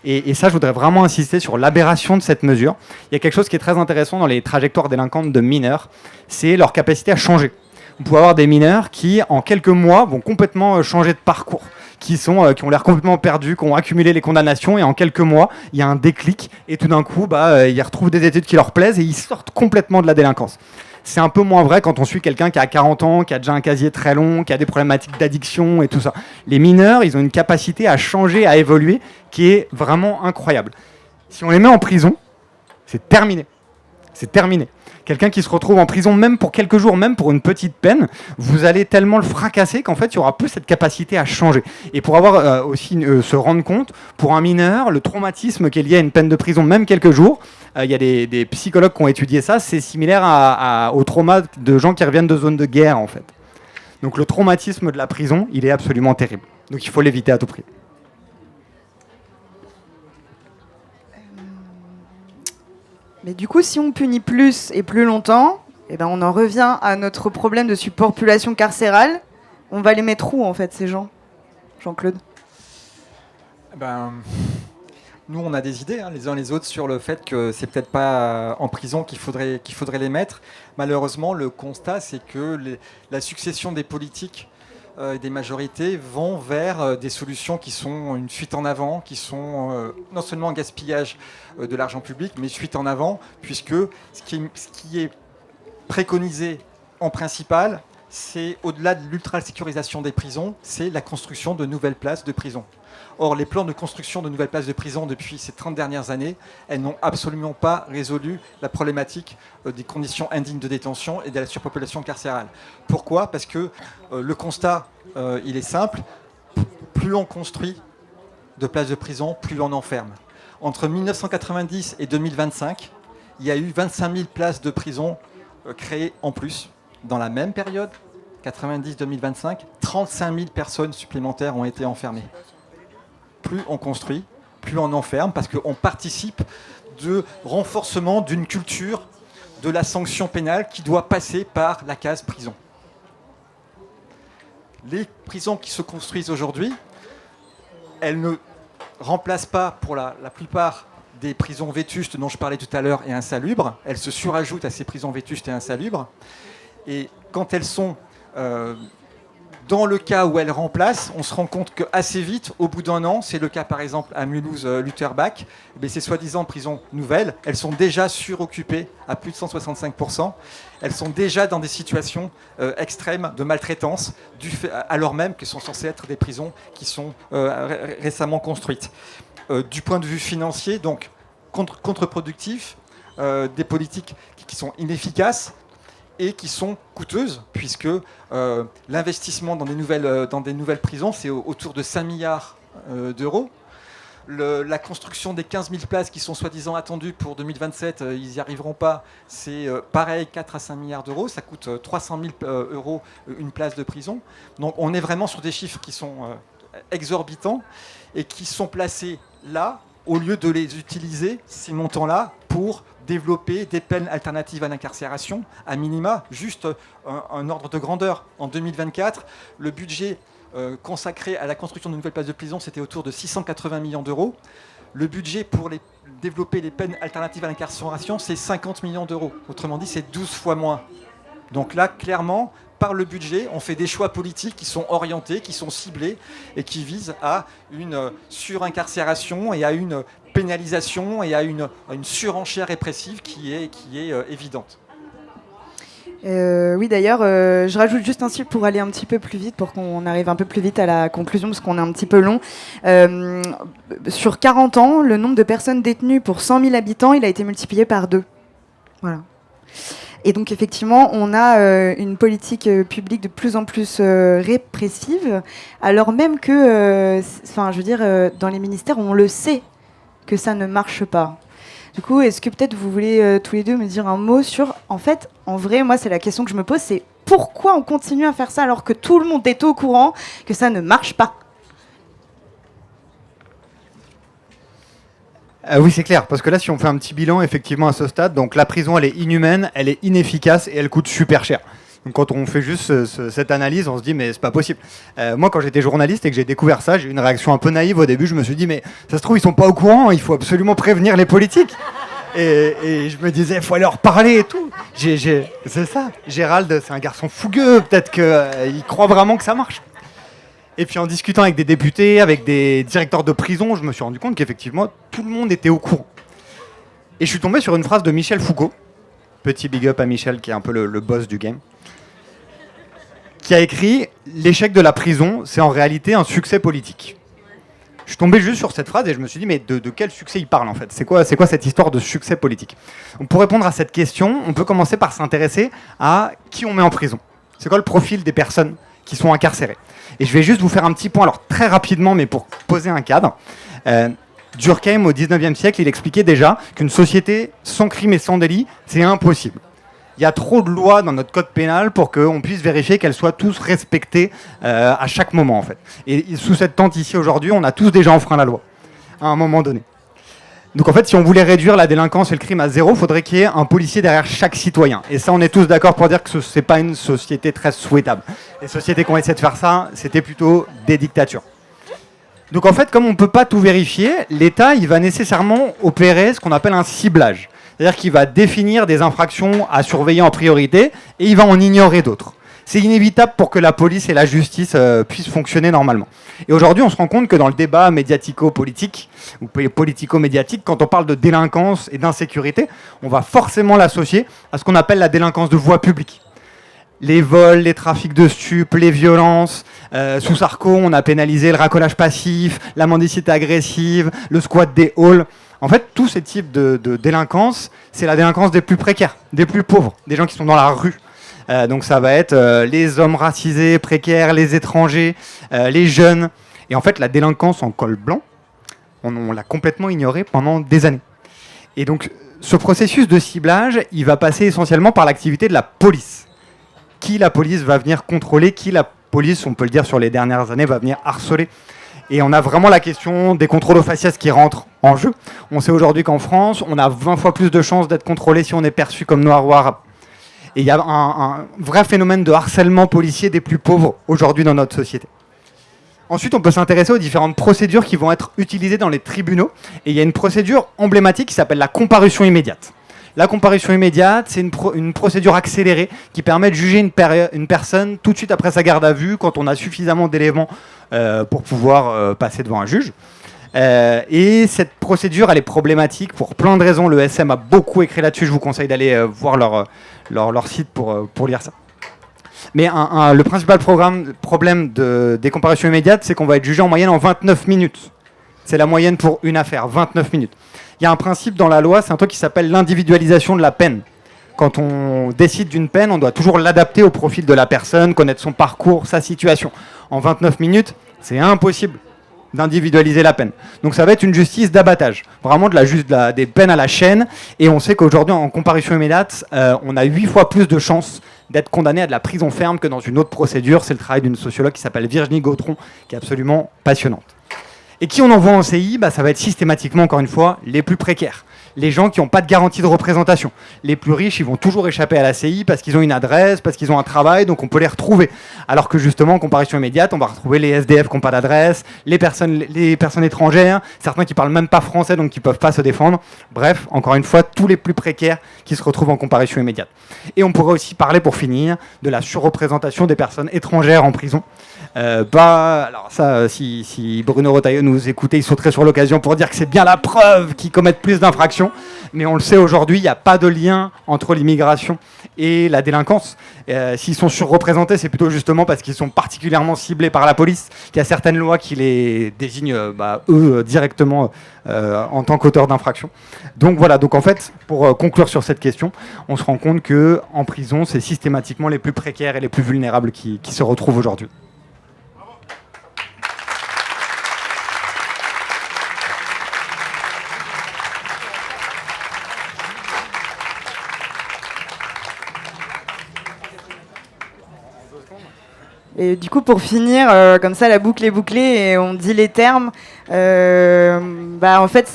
Et ça, je voudrais vraiment insister sur l'aberration de cette mesure. Il y a quelque chose qui est très intéressant dans les trajectoires délinquantes de mineurs, c'est leur capacité à changer. Vous pouvez avoir des mineurs qui, en quelques mois, vont complètement changer de parcours, qui ont l'air complètement perdus, qui ont accumulé les condamnations, et en quelques mois, il y a un déclic, et tout d'un coup, ils retrouvent des études qui leur plaisent, et ils sortent complètement de la délinquance. C'est un peu moins vrai quand on suit quelqu'un qui a 40 ans, qui a déjà un casier très long, qui a des problématiques d'addiction et tout ça. Les mineurs, ils ont une capacité à changer, à évoluer, qui est vraiment incroyable. Si on les met en prison, c'est terminé. C'est terminé. Quelqu'un qui se retrouve en prison, même pour quelques jours, même pour une petite peine, vous allez tellement le fracasser qu'en fait, il n'y aura plus cette capacité à changer. Et pour avoir aussi se rendre compte, pour un mineur, le traumatisme qui est lié à une peine de prison, même quelques jours, il y a des psychologues qui ont étudié ça, c'est similaire au trauma de gens qui reviennent de zones de guerre, en fait. Donc le traumatisme de la prison, il est absolument terrible. Donc il faut l'éviter à tout prix. Mais du coup, si on punit plus et plus longtemps, eh ben on en revient à notre problème de surpopulation carcérale. On va les mettre où, en fait, ces gens, Jean-Claude ? Nous, on a des idées, les uns les autres, sur le fait que c'est peut-être pas en prison qu'il faudrait les mettre. Malheureusement, le constat, c'est que la succession des politiques et des majorités vont vers des solutions qui sont une fuite en avant, qui sont non seulement un gaspillage de l'argent public, mais fuite en avant, puisque ce qui est préconisé en principal, c'est au-delà de l'ultra-sécurisation des prisons, c'est la construction de nouvelles places de prison. Or, les plans de construction de nouvelles places de prison depuis ces 30 dernières années, elles n'ont absolument pas résolu la problématique des conditions indignes de détention et de la surpopulation carcérale. Pourquoi ? Parce que le constat, il est simple. Plus on construit de places de prison, plus on enferme. Entre 1990 et 2025, il y a eu 25 000 places de prison créées en plus. Dans la même période, 90-2025, 35 000 personnes supplémentaires ont été enfermées. Plus on construit, plus on enferme, parce qu'on participe de renforcement d'une culture de la sanction pénale qui doit passer par la case prison. Les prisons qui se construisent aujourd'hui, elles ne remplacent pas pour la plupart des prisons vétustes dont je parlais tout à l'heure et insalubres. Elles se surajoutent à ces prisons vétustes et insalubres. Et quand elles sont dans le cas où elles remplacent, on se rend compte qu'assez vite, au bout d'un an, c'est le cas par exemple à Mulhouse-Lutterbach, ces soi-disant prisons nouvelles, elles sont déjà suroccupées à plus de 165%. Elles sont déjà dans des situations extrêmes de maltraitance, alors même qu'elles sont censées être des prisons qui sont récemment construites. Du point de vue financier, donc contre-productif, des politiques qui sont inefficaces, et qui sont coûteuses, puisque l'investissement dans des nouvelles prisons, c'est autour de 5 milliards d'euros. La construction des 15 000 places qui sont soi-disant attendues pour 2027, ils n'y arriveront pas. C'est pareil, 4 à 5 milliards d'euros. Ça coûte 300 000 euros une place de prison. Donc on est vraiment sur des chiffres qui sont exorbitants et qui sont placés là, au lieu de les utiliser, ces montants-là, pour développer des peines alternatives à l'incarcération, à minima, juste un ordre de grandeur. En 2024, le budget consacré à la construction de nouvelles places de prison, c'était autour de 680 millions d'euros. Le budget pour développer les peines alternatives à l'incarcération, c'est 50 millions d'euros. Autrement dit, c'est 12 fois moins. Donc là, clairement, par le budget, on fait des choix politiques qui sont orientés, qui sont ciblés et qui visent à une surincarcération et à une pénalisation et à une surenchère répressive qui est évidente. Oui, d'ailleurs, je rajoute juste un chiffre pour aller un petit peu plus vite, pour qu'on arrive un peu plus vite à la conclusion, parce qu'on est un petit peu long. Sur 40 ans, le nombre de personnes détenues pour 100 000 habitants, il a été multiplié par 2. Voilà. Et donc, effectivement, on a une politique publique de plus en plus répressive, alors même que, dans les ministères, on le sait que ça ne marche pas. Du coup, est-ce que peut-être vous voulez tous les deux me dire un mot sur... En fait, en vrai, moi, c'est la question que je me pose, c'est pourquoi on continue à faire ça alors que tout le monde est au courant que ça ne marche pas ? Oui, c'est clair, parce que là, si on fait un petit bilan, effectivement, à ce stade, donc la prison, elle est inhumaine, elle est inefficace et elle coûte super cher. Donc quand on fait juste cette analyse, on se dit mais c'est pas possible. Moi, quand j'étais journaliste et que j'ai découvert ça, j'ai eu une réaction un peu naïve au début. Je me suis dit mais ça se trouve ils sont pas au courant, il faut absolument prévenir les politiques. Et je me disais faut leur parler et tout. C'est ça. Gérald, c'est un garçon fougueux, peut-être qu'il croit vraiment que ça marche. Et puis en discutant avec des députés, avec des directeurs de prison, je me suis rendu compte qu'effectivement tout le monde était au courant. Et je suis tombé sur une phrase de Michel Foucault, petit big up à Michel qui est un peu le boss du game, qui a écrit « L'échec de la prison, c'est en réalité un succès politique ». Je suis tombé juste sur cette phrase et je me suis dit « Mais de quel succès il parle en fait ? C'est quoi cette histoire de succès politique ?» Pour répondre à cette question, on peut commencer par s'intéresser à qui on met en prison. C'est quoi le profil des personnes qui sont incarcérées ? Et je vais juste vous faire un petit point, alors très rapidement, mais pour poser un cadre. Durkheim, au 19e siècle, il expliquait déjà qu'une société sans crime et sans délit, c'est impossible. Il y a trop de lois dans notre code pénal pour qu'on puisse vérifier qu'elles soient tous respectées à chaque moment, en fait. Et sous cette tente ici, aujourd'hui, on a tous déjà enfreint la loi, à un moment donné. Donc en fait, si on voulait réduire la délinquance et le crime à zéro, il faudrait qu'il y ait un policier derrière chaque citoyen. Et ça, on est tous d'accord pour dire que ce n'est pas une société très souhaitable. Les sociétés qui ont essayé de faire ça, c'était plutôt des dictatures. Donc en fait, comme on ne peut pas tout vérifier, l'État il va nécessairement opérer ce qu'on appelle un ciblage. C'est-à-dire qu'il va définir des infractions à surveiller en priorité et il va en ignorer d'autres. C'est inévitable pour que la police et la justice puissent fonctionner normalement. Et aujourd'hui, on se rend compte que dans le débat médiatico-politique, ou politico-médiatique, quand on parle de délinquance et d'insécurité, on va forcément l'associer à ce qu'on appelle la délinquance de voie publique. Les vols, les trafics de stupes, les violences. Sous Sarko, on a pénalisé le racolage passif, la mendicité agressive, le squat des halls. En fait, tous ces types de délinquance, c'est la délinquance des plus précaires, des plus pauvres, des gens qui sont dans la rue. Donc ça va être les hommes racisés, précaires, les étrangers, les jeunes. Et en fait, la délinquance en col blanc, on l'a complètement ignorée pendant des années. Et donc, ce processus de ciblage, il va passer essentiellement par l'activité de la police. Qui la police va venir contrôler, qui la police, on peut le dire sur les dernières années, va venir harceler. Et on a vraiment la question des contrôles aux faciès qui rentrent en jeu. On sait aujourd'hui qu'en France, on a 20 fois plus de chances d'être contrôlé si on est perçu comme noir ou arabe. Et il y a un vrai phénomène de harcèlement policier des plus pauvres aujourd'hui dans notre société. Ensuite, on peut s'intéresser aux différentes procédures qui vont être utilisées dans les tribunaux. Et il y a une procédure emblématique qui s'appelle la comparution immédiate. La comparution immédiate, c'est une procédure accélérée qui permet de juger une personne tout de suite après sa garde à vue quand on a suffisamment d'éléments pour pouvoir passer devant un juge. Et cette procédure, elle est problématique pour plein de raisons. Le SM a beaucoup écrit là-dessus. Je vous conseille d'aller voir leur site pour lire ça. Mais le principal problème des comparutions immédiates, c'est qu'on va être jugé en moyenne en 29 minutes. C'est la moyenne pour une affaire, 29 minutes. Il y a un principe dans la loi, c'est un truc qui s'appelle l'individualisation de la peine. Quand on décide d'une peine, on doit toujours l'adapter au profil de la personne, connaître son parcours, sa situation. En 29 minutes, c'est impossible d'individualiser la peine. Donc ça va être une justice d'abattage, vraiment des peines à la chaîne. Et on sait qu'aujourd'hui, en comparution immédiate, on a 8 fois plus de chances d'être condamné à de la prison ferme que dans une autre procédure. C'est le travail d'une sociologue qui s'appelle Virginie Gautron, qui est absolument passionnante. Et qui on envoie en CI, ça va être systématiquement, encore une fois, les plus précaires. Les gens qui n'ont pas de garantie de représentation. Les plus riches, ils vont toujours échapper à la CI parce qu'ils ont une adresse, parce qu'ils ont un travail, donc on peut les retrouver. Alors que justement, en comparution immédiate, on va retrouver les SDF qui n'ont pas d'adresse, les personnes étrangères, certains qui parlent même pas français, donc qui ne peuvent pas se défendre. Bref, encore une fois, tous les plus précaires qui se retrouvent en comparution immédiate. Et on pourrait aussi parler, pour finir, de la surreprésentation des personnes étrangères en prison. Alors ça, si Bruno Retailleau nous écoutait, il sauterait sur l'occasion pour dire que c'est bien la preuve qu'ils commettent plus d'infractions. Mais on le sait aujourd'hui, il n'y a pas de lien entre l'immigration et la délinquance. S'ils sont surreprésentés, c'est plutôt justement parce qu'ils sont particulièrement ciblés par la police, qu'il y a certaines lois qui les désignent, eux, directement en tant qu'auteurs d'infractions. Donc voilà, donc en fait, pour conclure sur cette question, on se rend compte qu'en prison, c'est systématiquement les plus précaires et les plus vulnérables qui se retrouvent aujourd'hui. Et du coup, pour finir, comme ça, la boucle est bouclée et on dit les termes. En fait,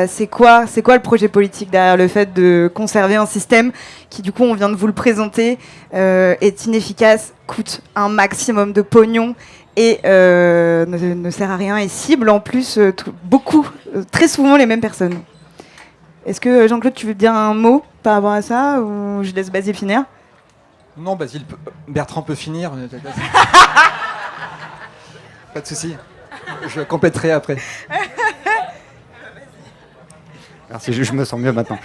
c'est quoi le projet politique derrière le fait de conserver un système qui, du coup, on vient de vous le présenter, est inefficace, coûte un maximum de pognon et ne sert à rien et cible en plus très souvent les mêmes personnes. Est-ce que Jean-Claude, tu veux dire un mot par rapport à ça ou je laisse Basile finir ? Non, Basile, Bertrand peut finir. Pas de souci. Je compléterai après. Merci, je me sens mieux maintenant.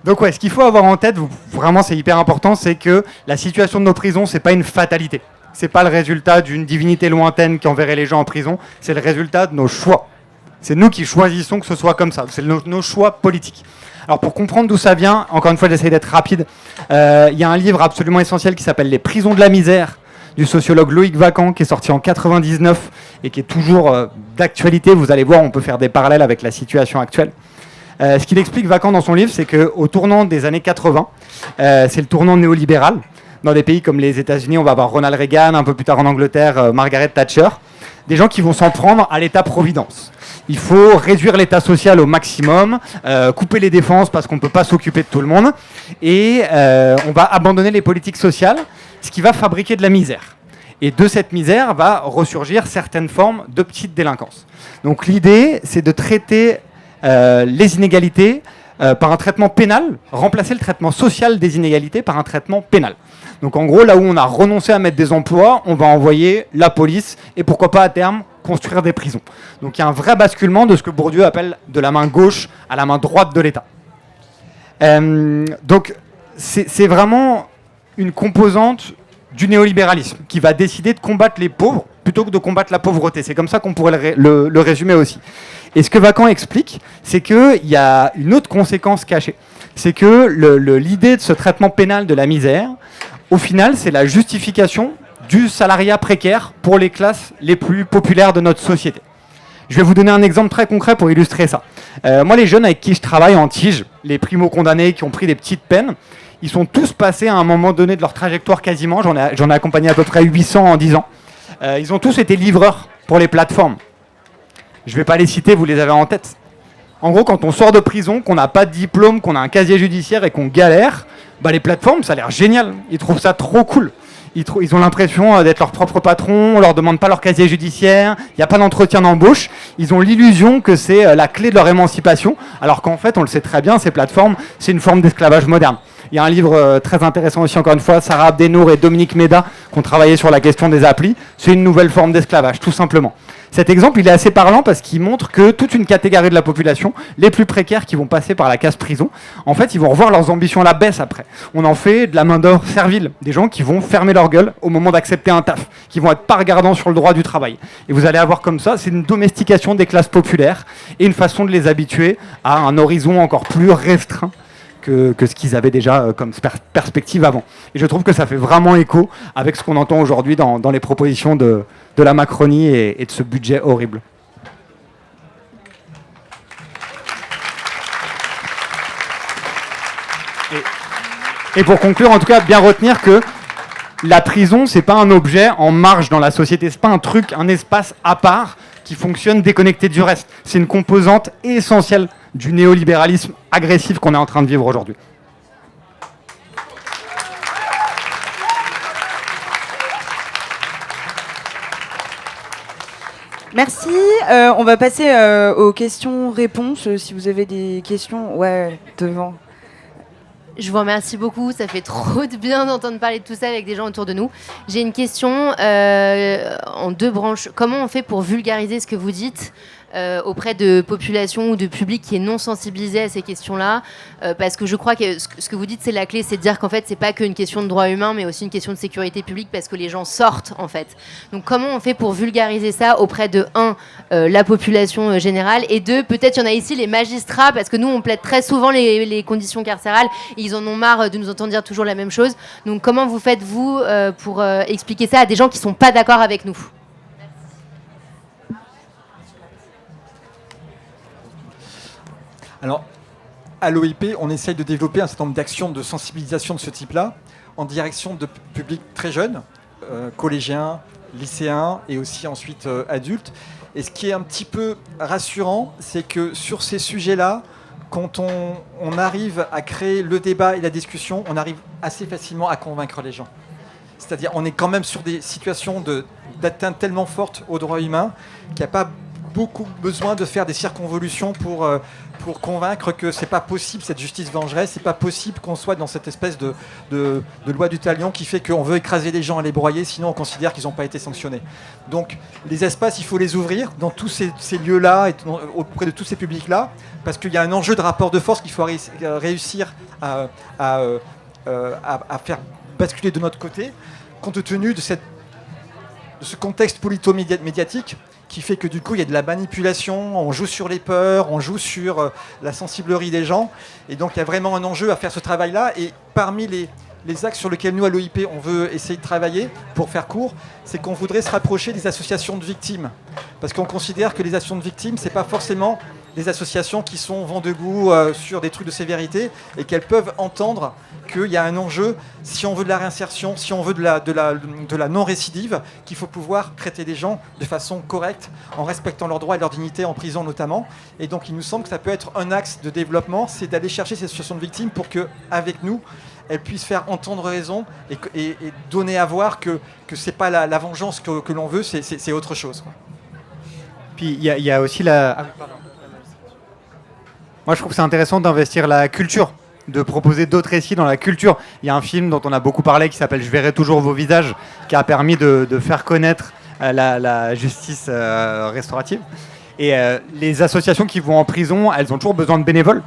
Donc ouais, ce qu'il faut avoir en tête, vraiment c'est hyper important, c'est que la situation de nos prisons, c'est pas une fatalité. C'est pas le résultat d'une divinité lointaine qui enverrait les gens en prison, c'est le résultat de nos choix. C'est nous qui choisissons que ce soit comme ça, c'est nos choix politiques. Alors pour comprendre d'où ça vient, encore une fois j'essaie d'être rapide, il y a un livre absolument essentiel qui s'appelle « Les prisons de la misère » du sociologue Loïc Vacan, qui est sorti en 99 et qui est toujours d'actualité. Vous allez voir, on peut faire des parallèles avec la situation actuelle. Ce qu'il explique Vacan dans son livre, c'est qu'au tournant des années 80, c'est le tournant néolibéral. Dans des pays comme les États-Unis, on va avoir Ronald Reagan, un peu plus tard en Angleterre, Margaret Thatcher. Des gens qui vont s'en prendre à l'État-providence. Il faut réduire l'État social au maximum, couper les défenses parce qu'on ne peut pas s'occuper de tout le monde, et on va abandonner les politiques sociales, ce qui va fabriquer de la misère. Et de cette misère va ressurgir certaines formes de petite délinquance. Donc l'idée, c'est de traiter les inégalités par un traitement pénal, remplacer le traitement social des inégalités par un traitement pénal. Donc en gros, là où on a renoncé à mettre des emplois, on va envoyer la police et pourquoi pas à terme construire des prisons. Donc il y a un vrai basculement de ce que Bourdieu appelle de la main gauche à la main droite de l'État. Donc c'est vraiment une composante du néolibéralisme qui va décider de combattre les pauvres plutôt que de combattre la pauvreté. C'est comme ça qu'on pourrait le résumer aussi. Et ce que Vacan explique, c'est qu'il y a une autre conséquence cachée. C'est que l'idée de ce traitement pénal de la misère, au final, c'est la justification du salariat précaire pour les classes les plus populaires de notre société. Je vais vous donner un exemple très concret pour illustrer ça. Moi, les jeunes avec qui je travaille en TIG, les primo-condamnés qui ont pris des petites peines, ils sont tous passés à un moment donné de leur trajectoire quasiment, j'en ai accompagné à peu près 800 en 10 ans, ils ont tous été livreurs pour les plateformes. Je ne vais pas les citer, vous les avez en tête. En gros, quand on sort de prison, qu'on n'a pas de diplôme, qu'on a un casier judiciaire et qu'on galère, les plateformes, ça a l'air génial. Ils trouvent ça trop cool. Ils ont l'impression d'être leur propre patron, on leur demande pas leur casier judiciaire, il n'y a pas d'entretien d'embauche. Ils ont l'illusion que c'est la clé de leur émancipation, alors qu'en fait, on le sait très bien, ces plateformes, c'est une forme d'esclavage moderne. Il y a un livre très intéressant aussi, encore une fois, Sarah Abdenour et Dominique Méda, qui ont travaillé sur la question des applis. C'est une nouvelle forme d'esclavage, tout simplement. Cet exemple, il est assez parlant parce qu'il montre que toute une catégorie de la population, les plus précaires qui vont passer par la case prison, en fait, ils vont revoir leurs ambitions à la baisse après. On en fait de la main-d'œuvre servile, des gens qui vont fermer leur gueule au moment d'accepter un taf, qui vont être pas regardants sur le droit du travail. Et vous allez avoir comme ça, c'est une domestication des classes populaires et une façon de les habituer à un horizon encore plus restreint que ce qu'ils avaient déjà comme perspective avant. Et je trouve que ça fait vraiment écho avec ce qu'on entend aujourd'hui dans les propositions de la Macronie et de ce budget horrible. Et pour conclure, en tout cas, bien retenir que la prison, c'est pas un objet en marge dans la société, c'est pas un truc, un espace à part qui fonctionne déconnecté du reste. C'est une composante essentielle du néolibéralisme agressif qu'on est en train de vivre aujourd'hui. Merci. On va passer aux questions-réponses. Si vous avez des questions, ouais, devant. Je vous remercie beaucoup, ça fait trop de bien d'entendre parler de tout ça avec des gens autour de nous. J'ai une question en deux branches. Comment on fait pour vulgariser ce que vous dites auprès de populations ou de publics qui est non sensibilisé à ces questions-là, parce que je crois que ce que vous dites, c'est la clé, c'est de dire qu'en fait, c'est pas qu'une question de droits humains, mais aussi une question de sécurité publique, parce que les gens sortent, en fait. Donc, comment on fait pour vulgariser ça auprès de, la population générale, et deux, peut-être il y en a ici, les magistrats, parce que nous, on plaide très souvent les conditions carcérales, et ils en ont marre de nous entendre dire toujours la même chose. Donc, comment vous faites, vous, pour expliquer ça à des gens qui sont pas d'accord avec nous ? Alors, à l'OIP, on essaye de développer un certain nombre d'actions de sensibilisation de ce type-là, en direction de publics très jeunes, collégiens, lycéens et aussi ensuite adultes. Et ce qui est un petit peu rassurant, c'est que sur ces sujets-là, quand on arrive à créer le débat et la discussion, on arrive assez facilement à convaincre les gens. C'est-à-dire, on est quand même sur des situations d'atteinte tellement fortes aux droits humains qu'il n'y a pas beaucoup besoin de faire des circonvolutions pour convaincre que c'est pas possible cette justice vengeresse, c'est pas possible qu'on soit dans cette espèce de loi du talion qui fait qu'on veut écraser les gens et les broyer, sinon on considère qu'ils n'ont pas été sanctionnés. Donc les espaces, il faut les ouvrir dans tous ces lieux-là et auprès de tous ces publics-là, parce qu'il y a un enjeu de rapport de force qu'il faut réussir à faire basculer de notre côté, compte tenu de ce contexte politico-médiatique qui fait que du coup il y a de la manipulation, on joue sur les peurs, on joue sur la sensiblerie des gens, et donc il y a vraiment un enjeu à faire ce travail-là. Et parmi les axes sur lesquels nous à l'OIP on veut essayer de travailler, pour faire court, c'est qu'on voudrait se rapprocher des associations de victimes, parce qu'on considère que les associations de victimes, c'est pas forcément des associations qui sont vent debout sur des trucs de sévérité, et qu'elles peuvent entendre qu'il y a un enjeu, si on veut de la réinsertion, si on veut de la non-récidive, qu'il faut pouvoir traiter les gens de façon correcte, en respectant leurs droits et leur dignité, en prison notamment. Et donc il nous semble que ça peut être un axe de développement, c'est d'aller chercher ces associations de victimes pour qu'avec nous, elles puissent faire entendre raison et donner à voir que ce n'est pas la vengeance que l'on veut, c'est autre chose, quoi. Puis il y a aussi la... Moi je trouve que c'est intéressant d'investir la culture, de proposer d'autres récits dans la culture. Il y a un film dont on a beaucoup parlé qui s'appelle « Je verrai toujours vos visages » qui a permis de faire connaître la justice restaurative. Et les associations qui vont en prison, elles ont toujours besoin de bénévoles.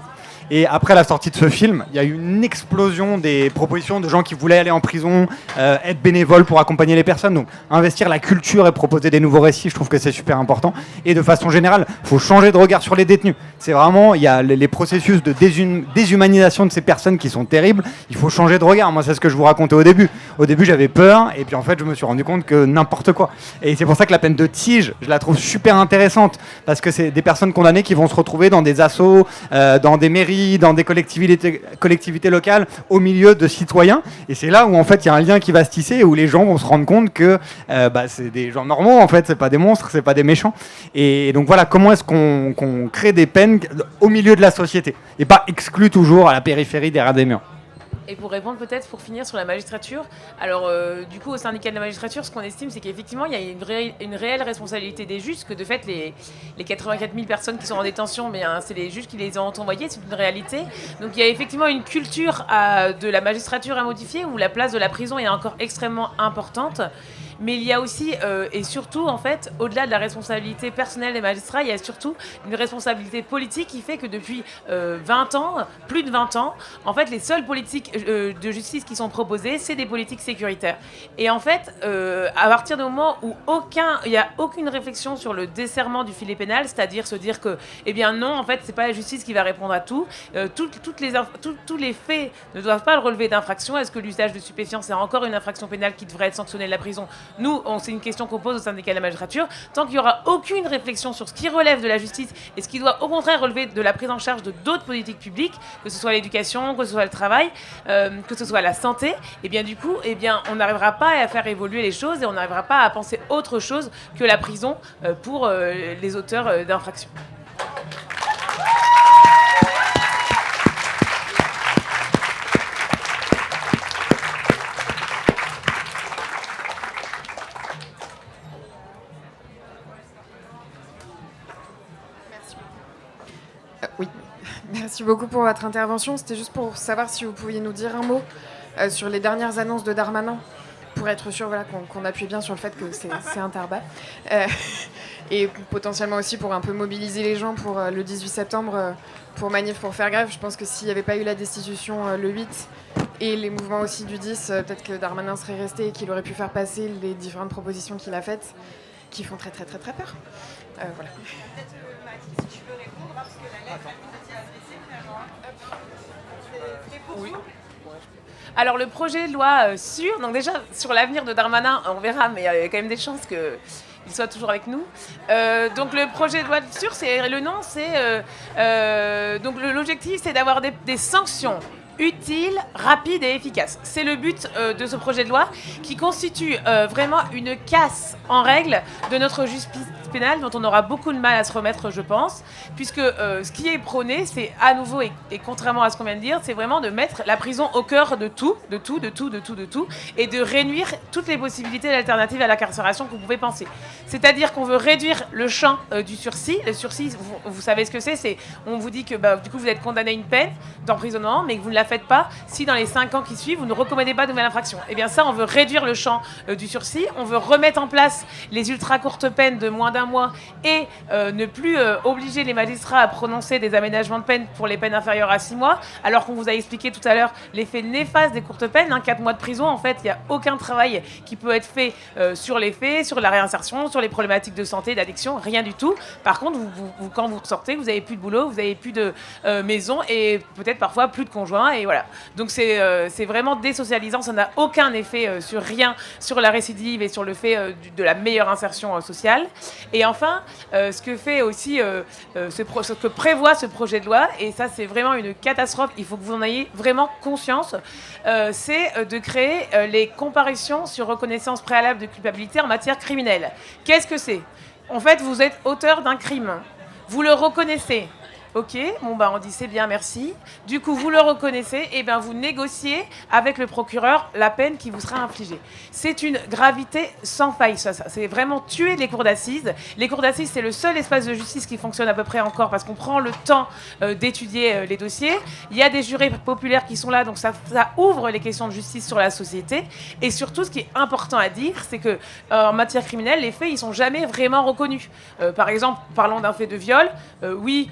Et après la sortie de ce film, il y a eu une explosion des propositions de gens qui voulaient aller en prison, être bénévoles pour accompagner les personnes. Donc investir la culture et proposer des nouveaux récits, je trouve que c'est super important. Et de façon générale, il faut changer de regard sur les détenus. C'est vraiment, il y a les processus de déshumanisation de ces personnes qui sont terribles. Il faut changer de regard. Moi, c'est ce que je vous racontais au début. Au début, j'avais peur, et puis en fait, je me suis rendu compte que n'importe quoi. Et c'est pour ça que la peine de tige, je la trouve super intéressante, parce que c'est des personnes condamnées qui vont se retrouver dans des assos, dans des mairies, dans des collectivités locales, au milieu de citoyens. Et c'est là où en fait il y a un lien qui va se tisser et où les gens vont se rendre compte que c'est des gens normaux en fait, c'est pas des monstres, c'est pas des méchants. Et donc voilà, comment est-ce qu'on crée des peines au milieu de la société et pas exclus toujours à la périphérie derrière des murs. Et pour répondre peut-être, pour finir sur la magistrature, alors du coup au syndicat de la magistrature, ce qu'on estime, c'est qu'effectivement il y a une réelle responsabilité des juges, que de fait les 84 000 personnes qui sont en détention, mais c'est les juges qui les ont envoyés, c'est une réalité. Donc il y a effectivement une culture de la magistrature à modifier, où la place de la prison est encore extrêmement importante. Mais il y a aussi, et surtout, en fait, au-delà de la responsabilité personnelle des magistrats, il y a surtout une responsabilité politique qui fait que depuis 20 ans, plus de 20 ans, en fait, les seules politiques de justice qui sont proposées, c'est des politiques sécuritaires. Et en fait, à partir du moment où il n'y a aucune réflexion sur le desserrement du filet pénal, c'est-à-dire se dire que, eh bien non, en fait, c'est pas la justice qui va répondre à tout. Tous les faits ne doivent pas le relever d'infraction. Est-ce que l'usage de stupéfiants, c'est encore une infraction pénale qui devrait être sanctionnée de la prison ? nous, c'est une question qu'on pose au syndicat de la magistrature, tant qu'il n'y aura aucune réflexion sur ce qui relève de la justice et ce qui doit au contraire relever de la prise en charge de d'autres politiques publiques, que ce soit l'éducation, que ce soit le travail, que ce soit la santé, et bien du coup, on n'arrivera pas à faire évoluer les choses et on n'arrivera pas à penser autre chose que la prison pour les auteurs d'infractions. Oui, merci beaucoup pour votre intervention. C'était juste pour savoir si vous pouviez nous dire un mot sur les dernières annonces de Darmanin, pour être sûr qu'on appuie bien sur le fait que c'est un tarbat. Et potentiellement aussi pour un peu mobiliser les gens pour le 18 septembre, pour manif, pour faire grève. Je pense que s'il n'y avait pas eu la destitution le 8 et les mouvements aussi du 10, peut-être que Darmanin serait resté et qu'il aurait pu faire passer les différentes propositions qu'il a faites, qui font très très très très peur. Voilà. Si tu veux répondre, parce que la lettre oui. Alors le projet de loi sûr, donc déjà sur l'avenir de Darmanin, on verra, mais il y a quand même des chances qu'il soit toujours avec nous. Donc le projet de loi sûr, le nom, donc l'objectif, c'est d'avoir des sanctions utiles, rapides et efficaces. C'est le but de ce projet de loi qui constitue vraiment une casse en règle de notre justice pénale dont on aura beaucoup de mal à se remettre, je pense, puisque ce qui est prôné, c'est à nouveau, et contrairement à ce qu'on vient de dire, c'est vraiment de mettre la prison au cœur de tout, et de réduire toutes les possibilités d'alternatives à l'incarcération que vous pouvez penser. C'est-à-dire qu'on veut réduire le champ du sursis. Le sursis, vous savez ce que c'est, on vous dit que du coup vous êtes condamné à une peine d'emprisonnement, mais que vous ne la faites pas si dans les 5 ans qui suivent, vous ne recommettez pas de nouvelle infraction. Et bien ça, on veut réduire le champ du sursis, on veut remettre en place les ultra courtes peines de moins d'un mois et ne plus obliger les magistrats à prononcer des aménagements de peine pour les peines inférieures à 6 mois, alors qu'on vous a expliqué tout à l'heure l'effet néfaste des courtes peines, 4 mois de prison, en fait, il n'y a aucun travail qui peut être fait sur les faits, sur la réinsertion, sur les problématiques de santé, d'addiction, rien du tout. Par contre, quand vous sortez, vous n'avez plus de boulot, vous n'avez plus de maison et peut-être parfois plus de conjoint, et voilà. Donc c'est vraiment désocialisant, ça n'a aucun effet sur rien, sur la récidive et sur le fait de la meilleure insertion sociale. Et enfin, ce que fait aussi, ce que prévoit ce projet de loi, et ça c'est vraiment une catastrophe, il faut que vous en ayez vraiment conscience, c'est de créer les comparutions sur reconnaissance préalable de culpabilité en matière criminelle. Qu'est-ce que c'est ? En fait, vous êtes auteur d'un crime, vous le reconnaissez. Ok, on dit c'est bien, merci. Du coup, vous le reconnaissez, et bien vous négociez avec le procureur la peine qui vous sera infligée. C'est une gravité sans faille, ça. C'est vraiment tuer les cours d'assises. Les cours d'assises, c'est le seul espace de justice qui fonctionne à peu près encore parce qu'on prend le temps d'étudier les dossiers. Il y a des jurés populaires qui sont là, donc ça ouvre les questions de justice sur la société. Et surtout, ce qui est important à dire, c'est que en matière criminelle, les faits, ils sont jamais vraiment reconnus. Par exemple, parlons d'un fait de viol. Oui.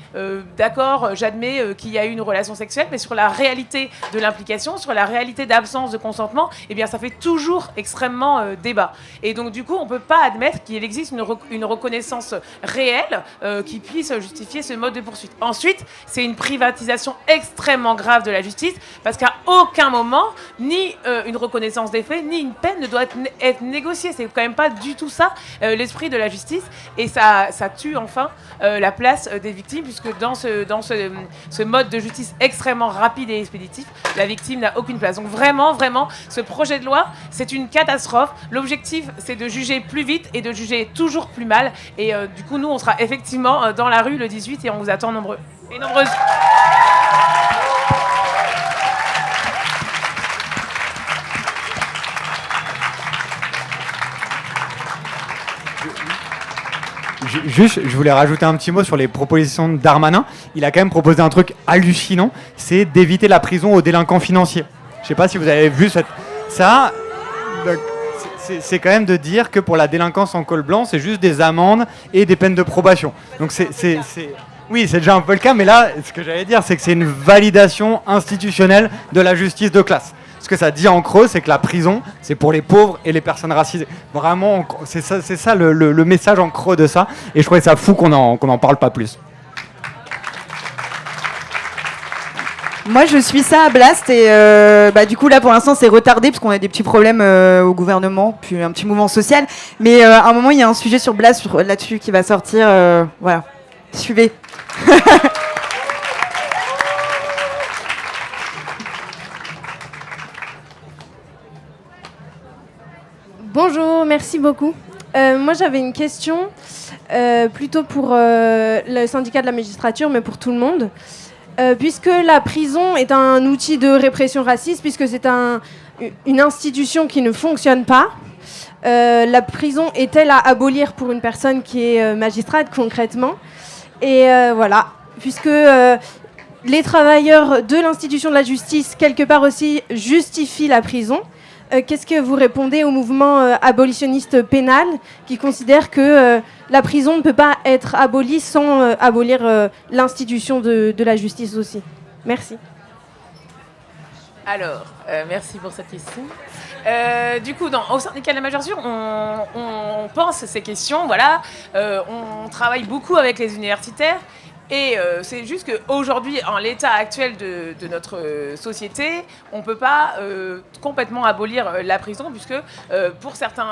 D'accord, j'admets qu'il y a eu une relation sexuelle, mais sur la réalité de l'implication, sur la réalité d'absence de consentement, eh bien, ça fait toujours extrêmement débat. Et donc, du coup, on ne peut pas admettre qu'il existe une reconnaissance réelle qui puisse justifier ce mode de poursuite. Ensuite, c'est une privatisation extrêmement grave de la justice, parce qu'à aucun moment, ni une reconnaissance des faits, ni une peine ne doit être négociée. C'est quand même pas du tout ça, l'esprit de la justice. Et ça tue enfin la place des victimes, puisque dans ce mode de justice extrêmement rapide et expéditif, la victime n'a aucune place. Donc vraiment, ce projet de loi, c'est une catastrophe. L'objectif, c'est de juger plus vite et de juger toujours plus mal. Et du coup, nous, on sera effectivement dans la rue le 18 et on vous attend nombreux et nombreuses. Juste, je voulais rajouter un petit mot sur les propositions de Darmanin. Il a quand même proposé un truc hallucinant, c'est d'éviter la prison aux délinquants financiers. Je ne sais pas si vous avez vu ça. C'est quand même de dire que pour la délinquance en col blanc, c'est juste des amendes et des peines de probation. Donc oui, c'est déjà un peu le cas, mais là, ce que j'allais dire, c'est que c'est une validation institutionnelle de la justice de classe. Ce que ça dit en creux, c'est que la prison, c'est pour les pauvres et les personnes racisées. Vraiment, c'est ça le message en creux de ça. Et je trouvais ça fou qu'on en parle pas plus. Moi, je suis ça à Blast et du coup, là, pour l'instant, c'est retardé parce qu'on a des petits problèmes au gouvernement, puis un petit mouvement social. Mais à un moment, il y a un sujet sur Blast là-dessus qui va sortir. Voilà. Suivez. Bonjour, merci beaucoup. Moi, j'avais une question plutôt pour le syndicat de la magistrature, mais pour tout le monde. Puisque la prison est un outil de répression raciste, puisque c'est une institution qui ne fonctionne pas, la prison est-elle à abolir pour une personne qui est magistrate concrètement? Et voilà, puisque les travailleurs de l'institution de la justice, quelque part aussi, justifient la prison, qu'est-ce que vous répondez au mouvement abolitionniste pénal qui considère que la prison ne peut pas être abolie sans abolir l'institution de la justice aussi? Merci. Alors, merci pour cette question. Du coup, au syndicat de la magistrature, on pense ces questions, voilà. On travaille beaucoup avec les universitaires. Et c'est juste qu'aujourd'hui, en l'état actuel de notre société, on ne peut pas complètement abolir la prison, puisque pour certaines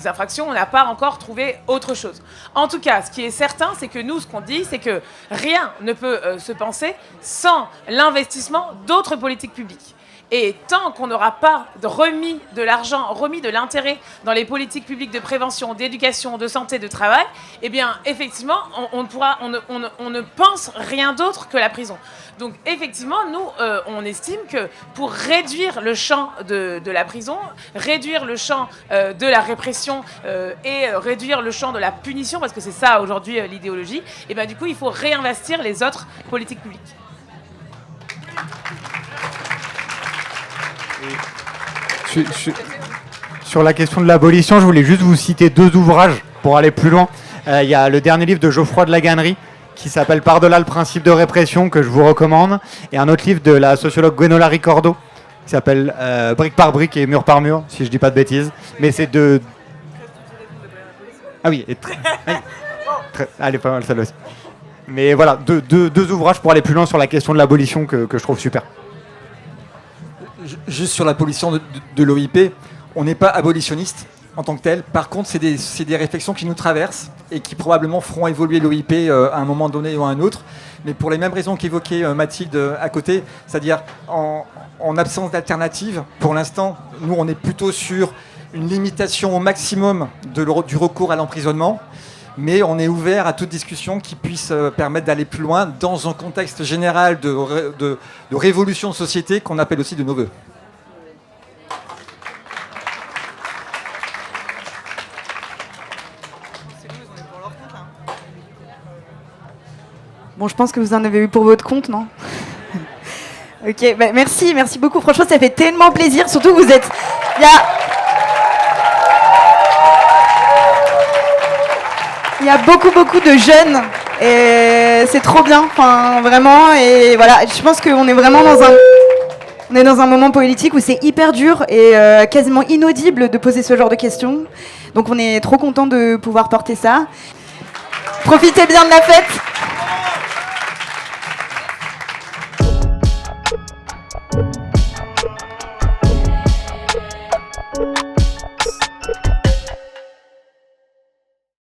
infractions, on n'a pas encore trouvé autre chose. En tout cas, ce qui est certain, c'est que nous, ce qu'on dit, c'est que rien ne peut se penser sans l'investissement d'autres politiques publiques. Et tant qu'on n'aura pas remis de l'argent, remis de l'intérêt dans les politiques publiques de prévention, d'éducation, de santé, de travail, eh bien, effectivement, on ne pense rien d'autre que la prison. Donc, effectivement, nous, on estime que pour réduire le champ de la prison, réduire le champ de la répression et réduire le champ de la punition, parce que c'est ça, aujourd'hui, l'idéologie, eh bien, du coup, il faut réinvestir les autres politiques publiques. Sur la question de l'abolition, je voulais juste vous citer 2 ouvrages pour aller plus loin. Il y a le dernier livre de Geoffroy de Laganerie qui s'appelle Par-delà le principe de répression, que je vous recommande, et un autre livre de la sociologue Gwenola Ricordo qui s'appelle Brique par brique et mur par mur, si je dis pas de bêtises. Mais c'est de... Ah oui, elle est pas mal celle-là aussi. Mais voilà, deux ouvrages pour aller plus loin sur la question de l'abolition que je trouve super. Juste sur l'abolition de l'OIP, on n'est pas abolitionniste en tant que tel. Par contre, c'est des réflexions qui nous traversent et qui probablement feront évoluer l'OIP à un moment donné ou à un autre. Mais pour les mêmes raisons qu'évoquait Mathilde à côté, c'est-à-dire en absence d'alternative, pour l'instant, nous, on est plutôt sur une limitation au maximum du recours à l'emprisonnement. Mais on est ouvert à toute discussion qui puisse permettre d'aller plus loin dans un contexte général de révolution de société qu'on appelle aussi de nos voeux. Bon, je pense que vous en avez eu pour votre compte, non? Ok, merci beaucoup. Franchement, ça fait tellement plaisir. Surtout, vous êtes... Il y a beaucoup de jeunes et c'est trop bien, enfin vraiment. Et voilà, je pense qu'on est vraiment dans un moment politique où c'est hyper dur et quasiment inaudible de poser ce genre de questions. Donc on est trop content de pouvoir porter ça. Profitez bien de la fête.